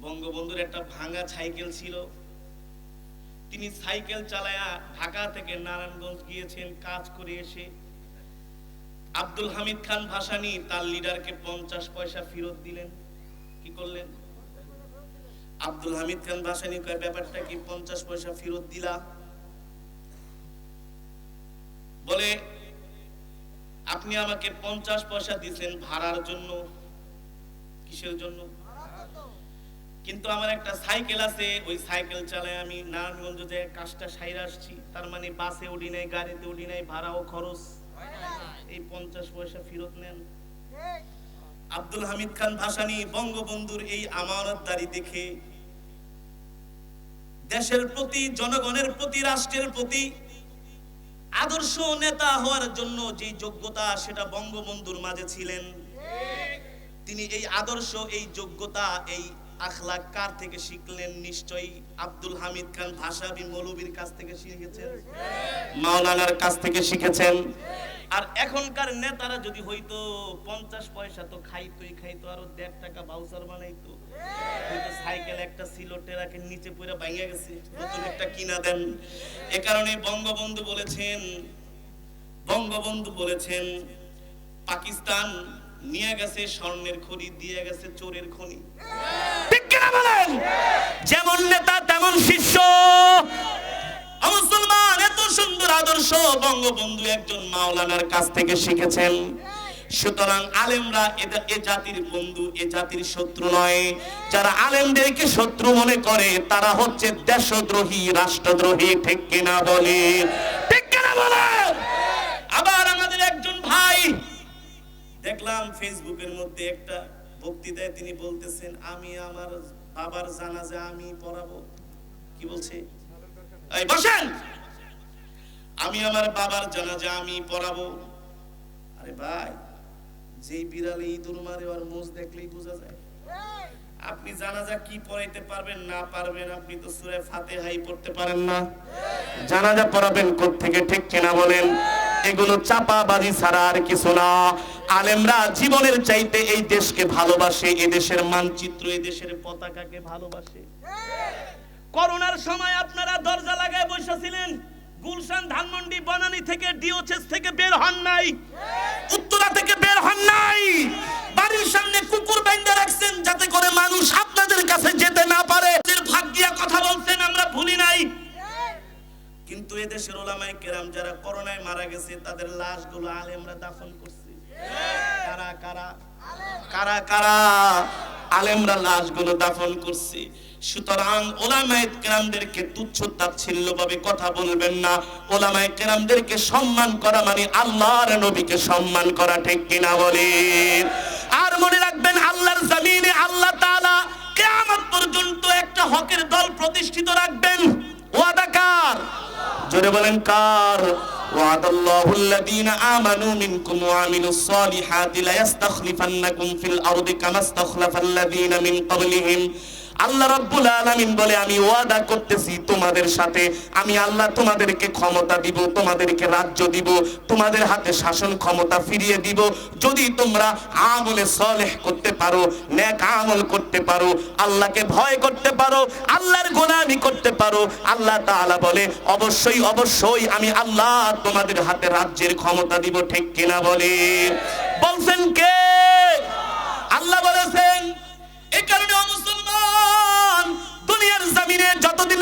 বঙ্গবন্ধুর একটা ভাঙা সাইকেল ছিল, তিনি সাইকেল চালায়া ঢাকা থেকে নারায়ণগঞ্জ গিয়েছেন। কাজ করে এসে আব্দুল হামিদ খান ভাসানী তার লিডারকে 50 পয়সা ফেরত দিলেন। কি করলেন? আব্দুল হামিদ খান ভাসানী কয়, ব্যাপারটা কি 50 পয়সা ফেরত দিলা? বলে, আপনি আমাকে 50 পয়সা দিয়েছেন ভাড়ার জন্য। কিসের জন্য? কিন্তু আমার একটা সাইকেল আছে, ওই সাইকেল চালায় আমি নারায়ণগঞ্জ যে কাজটা সাইরা আসছি। তার মানে বাসে উঠি নাই, গাড়িতে উঠি নাই, ভাড়াও খরচ। এই 50 পয়সা ফেরত নেন। আব্দুল হামিদ খান ভাসানী বঙ্গবন্ধুর এই আমানতদারি দেখে দেশের প্রতি, জনগণের প্রতি, রাষ্ট্রের প্রতি আদর্শ নেতা হওয়ার জন্য যে যোগ্যতা সেটা বঙ্গবন্ধুর মাঝে ছিলেন। তিনি এই আদর্শ, এই যোগ্যতা, এই আখলাক কার থেকে শিখলেন? নিশ্চয়ই আব্দুল হামিদ খান ভাসানী মৌলবীর কাছ থেকে শিখেছেন, মাওলানার কাছ থেকে শিখেছেন। আর এখনকার নেতারা যদি হইতো 50 পয়সা তো খাইতোই, খাইতো আরো 1.5 টাকা ভাউচার বানাইতো। হয়তো সাইকেল একটা ছিল, টেরাকের নিচে পড়ে ভাঙা গেছে, নতুন একটা কিনা দেন। এ কারণে বঙ্গবন্ধু বলেছেন পাকিস্তান নিয়ে গেছে স্বর্ণের খনি, দিয়ে গেছে চোরের খনি। ঠিক কিনা বলেন? যেমন নেতা তেমন শিষ্য। মুসলমান, এত সুন্দর আদর্শ বঙ্গবন্ধু একজন মাওলানার কাছ থেকে শিখেছেন। সুতরাং আলেমরা এ জাতির বন্ধু, এ জাতির শত্রু নয়। যারা আলেমদেরকে শত্রু মনে করে তারা হচ্ছে দেশদ্রোহী, রাষ্ট্রদ্রোহী। ঠিক কিনা বলে? ঠিক কিনা বলে? আবার আমাদের একজন ভাই দেখলাম ফেসবুকের মধ্যে একটা বক্তৃতায় তিনি বলতেছেন, আমি আমার বাবার জানাজা আমি পড়াবো। কি বলছে? এই বসেন, আমি আমার বাবার জানাজা আমি পড়াবো। আরে ভাই, যেই বিড়ালে ইঁদুর মারে ওর মুখ দেখলেই বোঝা যায়। আপনি জানাজা কি পড়াইতে পারবেন না পারবেন? আপনি তো সূরা ফাতিহাই পড়তে পারেন না, জানাজা পড়াবেন কোত্থেকে? ঠিক কিনা বলেন? এগুলো চাপাবাজি ছাড়া আর কিছু না। আলেমরা জীবনের চাইতে এই দেশকে ভালোবাসে, এই দেশের মানচিত্র, এই দেশের পতাকাকে ভালোবাসে। করোনার সময় আপনারা দরজা লাগায় বসেছিলেন, গুলশান, ধানমন্ডি, বনানী থেকে, ডিওএইচএস থেকে বের হন নাই, উত্তরা থেকে বের হন নাই। বাড়ির সামনে কুকুর বাইন্ধা রাখছেন যাতে করে মানুষ আপনাদের কাছে যেতে না পারে। ভাগ্যিয়া কথা বলছেন, আমরা ভুলি নাই। কিন্তু এদেশের ওলামায়ে কেরাম যারা করোনায় মারা গেছে তাদের লাশগুলো আলেমরা দাফন করছে। কারা কারা? কারা কারা? আলেমরা লাশগুলো দাফন করছে। সুতরাং ওলামায়ে কেরামদেরকে তুচ্ছ তাচ্ছিল্যভাবে কথা বলবেন না। ওলামায়ে কেরামদেরকে সম্মান করা মানে আল্লাহর নবীকে সম্মান করা। ঠিক কিনা বলেন? আর মনে রাখবেন, আল্লাহর জমিনে আল্লাহ তাআলা কিয়ামত পর্যন্ত একটা হকের দল প্রতিষ্ঠিত রাখবেন। ওয়াদা কার? জোরে বলেন কার? ওয়াদাল্লাহু আল্লাযীনা আমানু মিনকুম ওয়া আমিলুস সালিহাতি লা ইস্তাখলিফান্নাকুম ফিল আরদি কামা ইস্তাখলাফাল্লাযীনা মিন ক্বাবলিহিম। আল্লাহ রাব্বুল আলামিন বলে, আমি ওয়াদা করতেছি তোমাদের সাথে, আমি আল্লাহ তোমাদেরকে ক্ষমতা দিব, তোমাদেরকে রাজ্য দিব, তোমাদের হাতে শাসন ক্ষমতা ফিরিয়ে দিব যদি তোমরা আমলে সালেহ করতে পারো, নেক আমল করতে পারো, আল্লাহকে ভয় করতে পারো, আল্লাহর গোলামি করতে পারো। আল্লাহ তাআলা বলে, অবশ্যই অবশ্যই আমি আল্লাহ তোমাদের হাতে রাজ্যের ক্ষমতা দিব। ঠিক কিনা বলেন? বলছেন কে? আল্লাহ বলেছেন। এই কারণে মুসলমান, দুনিয়ার জমিনে যতদিন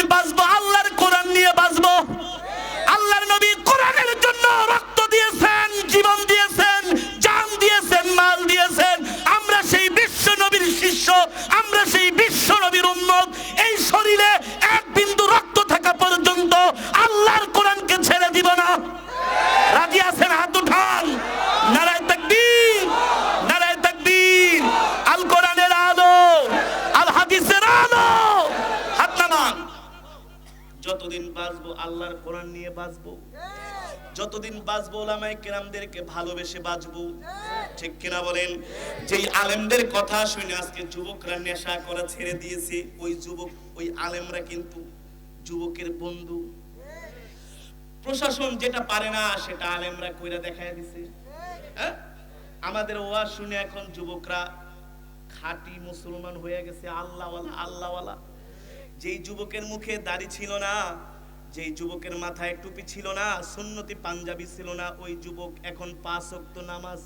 বাঁচবো আল্লাহর কোরআন নিয়ে বাঁচবো, যতদিন বাঁচবো ওলামায়ে কেরামদেরকে ভালোবেসে বাঁচবো, ঠিক কিনা বলেন? যেই আলেমদের কথা শুনে আজকে যুবকরা নেশা করা ছেড়ে দিয়েছে, ওই যুবক ওই আলেমরা কিন্তু যুবকের বন্ধু। প্রশাসন যেটা পারে না সেটা আলেমরা কইরা দেখায় দিছে। হ্যাঁ, আমাদের ওয়াজ শুনে এখন যুবকরা খাঁটি মুসলমান হয়ে গেছে, আল্লাহওয়ালা আল্লাহওয়ালা। যেই যুবকের মুখে দাড়ি ছিল না, যেই যুবকের মাথায় টুপি ছিল না, সুন্নতি পাঞ্জাবি ছিল না, ওই যুবক এখন 5 ওয়াক্ত নামাজ,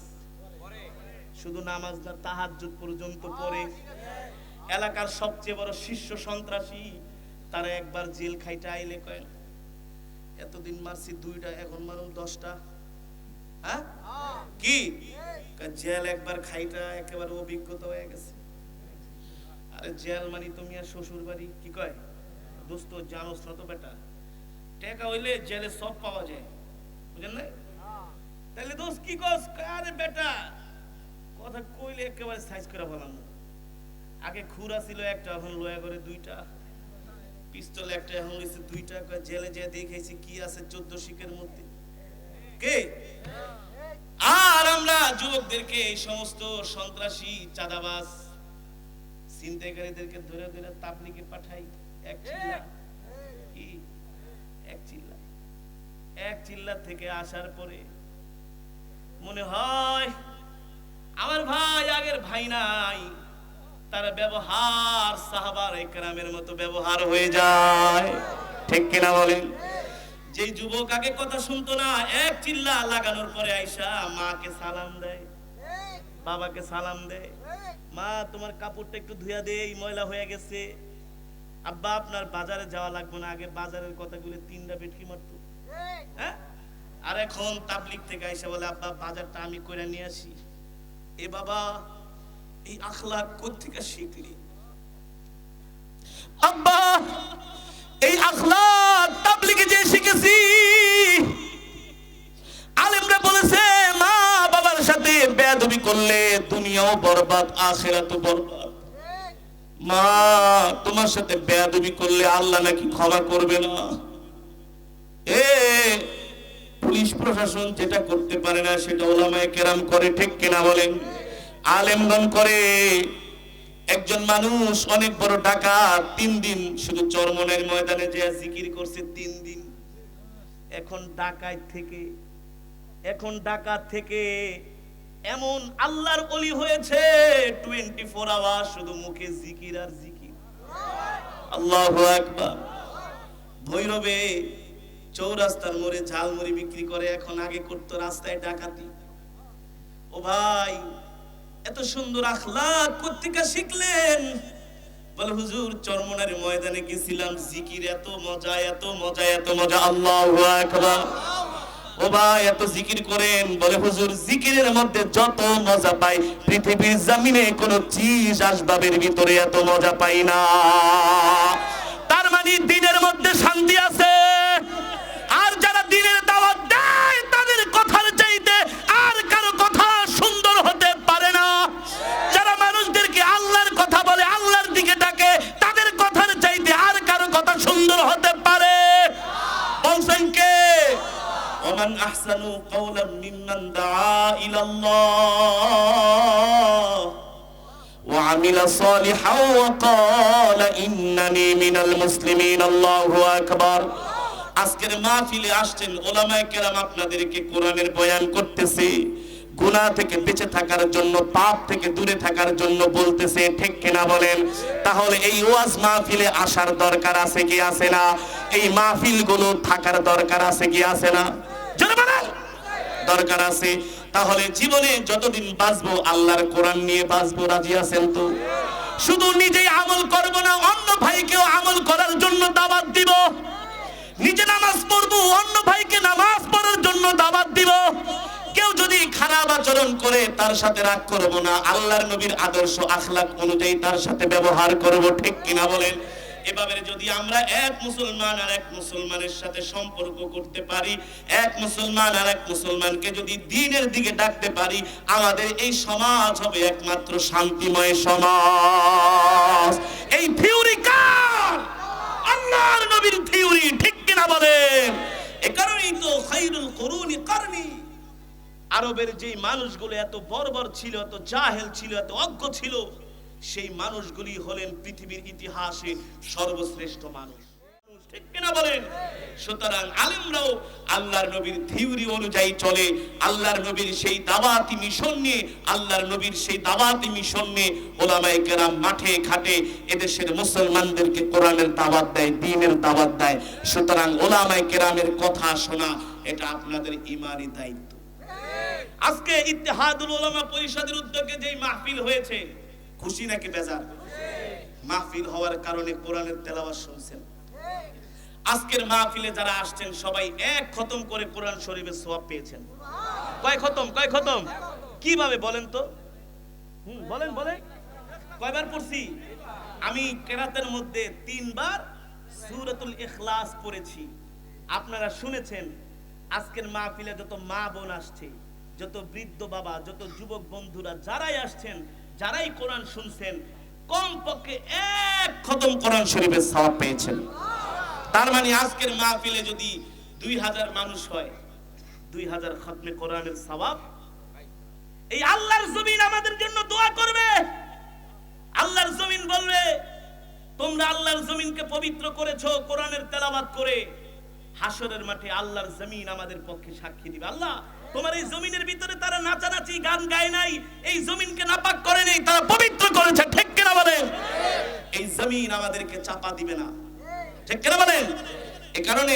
শুধু নামাজ না তাহাজ্জুদ পর্যন্ত পড়ে। এলাকার সবচেয়ে বড় শীর্ষ সন্ত্রাসী, তারা একবার জেল খাইতে আইলে কয় এতদিন মারছি 2টা, এখন মারুম 10টা। হ্যাঁ কি জেল একবার খাইটা একেবারে অভিজ্ঞতা হয়ে গেছে। আরে জেল মানে তুমি আর শ্বশুর বাড়ি, কি কয় দোস্ত জানোস না তো বেটা, টাকা হইলে জেলে সব পাওয়া যায়, বুঝেন না? তাহলে দোস্ত কি কস? আরে বেটা কথা কইলে একেবারে সাইজ করে বলাম, আগে খুরা ছিল একটা, এখন লয়া করে 2টা, পিস্তল একটা এখন হইছে 2টা। জেলে যে দেখেছি কি আছে 14 শিকের মধ্যে কে? আর আমরা যুবকদেরকে এই সমস্ত সন্ত্রাসী চাঁদাবাজ ছিনতাইকারীদেরকে ধরে ধরে তাবলীগে পাঠাই। এক চিল্লা থেকে আসার পরে মনে হয় আমার ভাই আগের ভাই নাই, তার ব্যবহার সাহাবার একরামের মতো ব্যবহার হয়ে যায়, ঠিক কিনা বলেন? যে যুবক আগে কথা শুনতো না, এক চিল্লা লাগানোর পরে আইসা মাকে সালাম দেয়, বাবাকে সালাম দেয়, মা তোমার কাপড়টা একটু ধুইয়া দে, এই ময়লা হয়ে গেছে। আব্বা আপনার বাজারে যাওয়া লাগবে না, আগে বাজারের কথাগুলো 3টা বেটকি মারতো। হ্যাঁ, আর এখন তাবলীগ থেকে আইসা বলে আব্বা বাজারটা আমি কইরা নিয়ে আসি। এ বাবা এই আখলাক কোত্থেকে শিখলি? আব্বা এই আখলাক তাবলীগে যে শিখেছি। আলেমরা বলেছে মা বাবার সাথে বেয়াদবি করলে দুনিয়াও বরবাদ আখিরাতও বরবাদ। মা তোমার সাথে বেয়াদবি করলে আল্লাহ নাকি ক্ষমা করবে না। পুলিশ প্রশাসন যেটা করতে পারে না সেটা উলামায়ে কেরাম করে, ঠিক কিনা বলেন? আলেমগণ করে। একজন মানুষ অনেক বড় ডাকাত, 3 দিন শুধু চরমনের ময়দানে যে জিকির করছে 3 দিন। এখন ডাকাত থেকে এমন আল্লাহর ওলি হয়েছে 24 আওয়ার শুধু মুখে জিকির আর জিকির। আল্লাহু আকবার। ভৈরবে চৌরাস্তার মোড়ে ঝালমুড়ি বিক্রি করে, এখন আগে করতো রাস্তায় ডাকাতি। ও ভাই এত সুন্দর আখলাক কোত্থেকে শিখলেন? বলে হুজুর চরমনার ময়দানে গেছিলাম, জিকির এত মজা এত মজা এত মজা। আল্লাহু আকবার। ও ভাই এত জিকির করেন? বলে হুজুর জিকিরের মধ্যে যত মজা পাই পৃথিবীর জমিনে কোন চিজ আসবাবের ভিতরে এত মজা পাই না। তার মানে দিনের মধ্যে শান্তি আছে। আর যারা দিনের দাওয়াত দেয় তাদের কথার চাইতে আর কারো কথা সুন্দর হতে পারে না। যারা মানুষদেরকে আল্লাহর কথা বলে, আল্লাহর দিকে ডাকে, তাদের কথার চাইতে আর কারো কথা সুন্দর হতে পারে? বলছেন কে? ওমান আহসানু কাওলাম মিম্মান দাআ ইলাল্লাহ ওয়া আমিলা সালিহান ওয়া ক্বালা ইন্নানি মিনাল মুসলিমিন। আল্লাহু আকবার। আজকের মাহফিলে আসছেন উলামায়ে কেরাম, আপনাদেরকে কোরআনের বয়ান করতেছে, গুনাহ থেকে বেঁচে থাকার জন্য, পাপ থেকে দূরে থাকার জন্য বলতেছে, ঠিক কিনা বলেন? তাহলে এই ওয়াজ মাহফিলে আসার দরকার আছে কি আছে না? এই মাহফিলগুলো থাকার দরকার আছে কি আছে না? জোরে বলেন। দরকার আছে। তাহলে জীবনে যতদিন বাঁচবো আল্লাহর কোরআন নিয়ে বাঁচবো, রাজি আছেন তো? শুধু নিজেই আমল করব না, অন্য ভাইকেও আমল করার জন্য দাওয়াত দিব। নিজে নামাজ পড়বো, অন্য ভাইকে নামাজ পড়ার জন্য দাওয়াত দিব। কেউ যদি খারাপ আচরণ করে তার সাথে রাগ করব না, আল্লাহর নবীর আদর্শ আখলাক অনুযায়ী তার সাথে ব্যবহার করব, ঠিক কিনা বলেন? এভাবে যদি আমরা এক মুসলমান আর এক মুসলমানের সাথে সম্পর্ক করতে পারি, এক মুসলমান আর এক মুসলমানকে যদি দ্বীনের দিকে ডাকতে পারি, আমাদের এই সমাজ হবে একমাত্র শান্তিময় সমাজ। এই থিওরি কার? আল্লাহর নবীর থিওরি, ঠিক কিনা? কিনা বলেন? এ কারণেই তো খায়রুল কুরুনি কারনি, আরবের যেই মানুষগুলো এত বর্বর ছিল, এত জাহেল ছিল, এত অজ্ঞ ছিল, সেই মানুষগুলি হলেন পৃথিবীর ইতিহাসে সর্বশ্রেষ্ঠ মানুষ। ঠিক কিনা বলেন? সুতরাং আলেমরাও আল্লাহর নবীর থিওরি অনুযায়ী চলে, আল্লাহর নবীর সেই দাওয়াতি মিশন নিয়ে, আল্লাহর নবীর সেই দাওয়াতি মিশন নিয়ে ওলামায়ে কেরাম মাঠে ঘাটে এদেশের মুসলমানদেরকে কোরআনের দাওয়াত দেয়, দ্বীনের দাওয়াত দেয়। সুতরাং ওলামায়ে কেরামের কথা শোনা এটা আপনাদের ঈমানি দায়িত্ব। আজকে ইত্তেহাদুল উলামা পরিষদের উদ্যোগে যেই মাহফিল হয়েছে, খুশি নাকি বেজার? মাহফিল হওয়ার কারণে কোরআনের তেলাওয়াত শুনছেন। আজকের মাহফিলে যারা আসছেন সবাই এক খতম করে কোরআন শরীফের সওয়াব পেয়েছেন। কয় খতম? কয় খতম? কিভাবে বলেন তো? বলেন বলেন। কয়বার পড়ছি? আমি কেরাতের মধ্যে 3 বার সূরাতুল ইখলাস পড়েছি। আপনারা শুনেছেন। আজকের মাহফিলে যত মা বোন আসছে, যত বৃদ্ধ বাবা, যত যুবক বন্ধুরা যারাই আসছেন, যারাই কোরআন শুনছেন, কমপক্ষে এক খতম কোরআন শরীফের সওয়াব পেয়েছেন। তার মানে আজকের মাহফিলে যদি 2000 মানুষ হয়, 2000 খতমে কোরআনের সওয়াব। এই আল্লাহর জমিন আমাদের জন্য দোয়া করবে। আল্লাহর জমিন বলবে, তোমরা আল্লাহর জমিনকে পবিত্র করেছো কোরআনের তেলাওয়াত করে। হাসরের মাঠে আল্লাহর জমিন আমাদের পক্ষে সাক্ষী দিবে, আল্লাহ তোমার এই জমিনের ভিতরে তারা নাচানাচি গান গায় নাই, এই জমিনকে নাপাক করে নাই, তারা পবিত্র করেছে। ঠিক কিনা বলেন? এই জমিন আমাদেরকে চাপা দিবে না। ঠিক কিনা বলেন? এই কারণে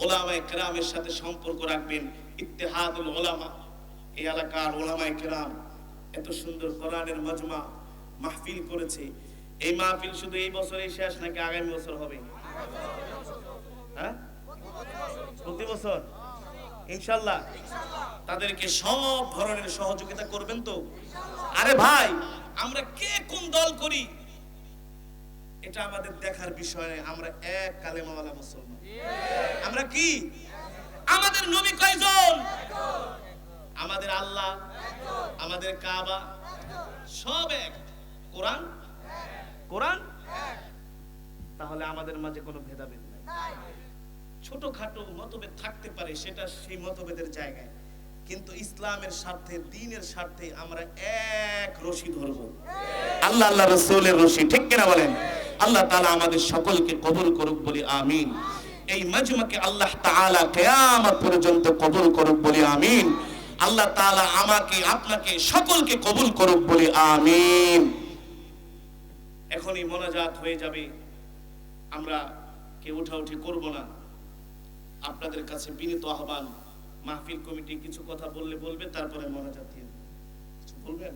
উলামায়ে কেরামের সাথে সম্পর্ক রাখবেন। ইত্তেহাদুল উলামা, এই এলাকার উলামায়ে কেরাম এত সুন্দর কোরআনের মজমা মাহফিল করেছে। এই মাহফিল শুধু এই বছরই শেষ নাকি আগামী বছর হবে? হ্যাঁ, প্রতি বছর ইনশাআল্লাহ। তাদেরকে সব ধরনের সহযোগিতা করবেন তো? আরে ভাই, আমরা কে কোন দল করি এটা আমাদের দেখার বিষয় নয়। আমরা এক কালেমাওয়ালা মুসলমান। আমরা কি? আমাদের নবী কয়জন? আমাদের আল্লাহ, আমাদের কাবা সব এক। কোরআন কোরআন তাহলে আমাদের মাঝে কোনো ভেদাভেদ নাই। ছোটখাটো মতভেদ থাকতে পারে, সেটা সেই মতভেদের জায়গায়, কিন্তু ইসলামের স্বার্থে, দ্বীনের স্বার্থে আমরা এক রশি ধরবো, আল্লাহ আল্লাহ রাসূলের রশি। ঠিক কিনা বলেন? আল্লাহ তাআলা আমাদের সকলকে কবুল করুক বলি আমিন। এই মাজমাকে আল্লাহ তাআলা কিয়ামত পর্যন্ত কবুল করুক বলি আমিন। আল্লাহ তাআলা আমাকে, আপনাকে, সকলকে কবুল করুক বলি আমিন। এখনই মোনাজাত হয়ে যাবে, আমরা কেউ উঠাউঠি করব না। আপনাদের কাছে বিনীত আহ্বান, মাহফিল কমিটি কিছু কথা বললে বলবে, তারপরে মোনাজাত দিয়ে কিছু বলবেন।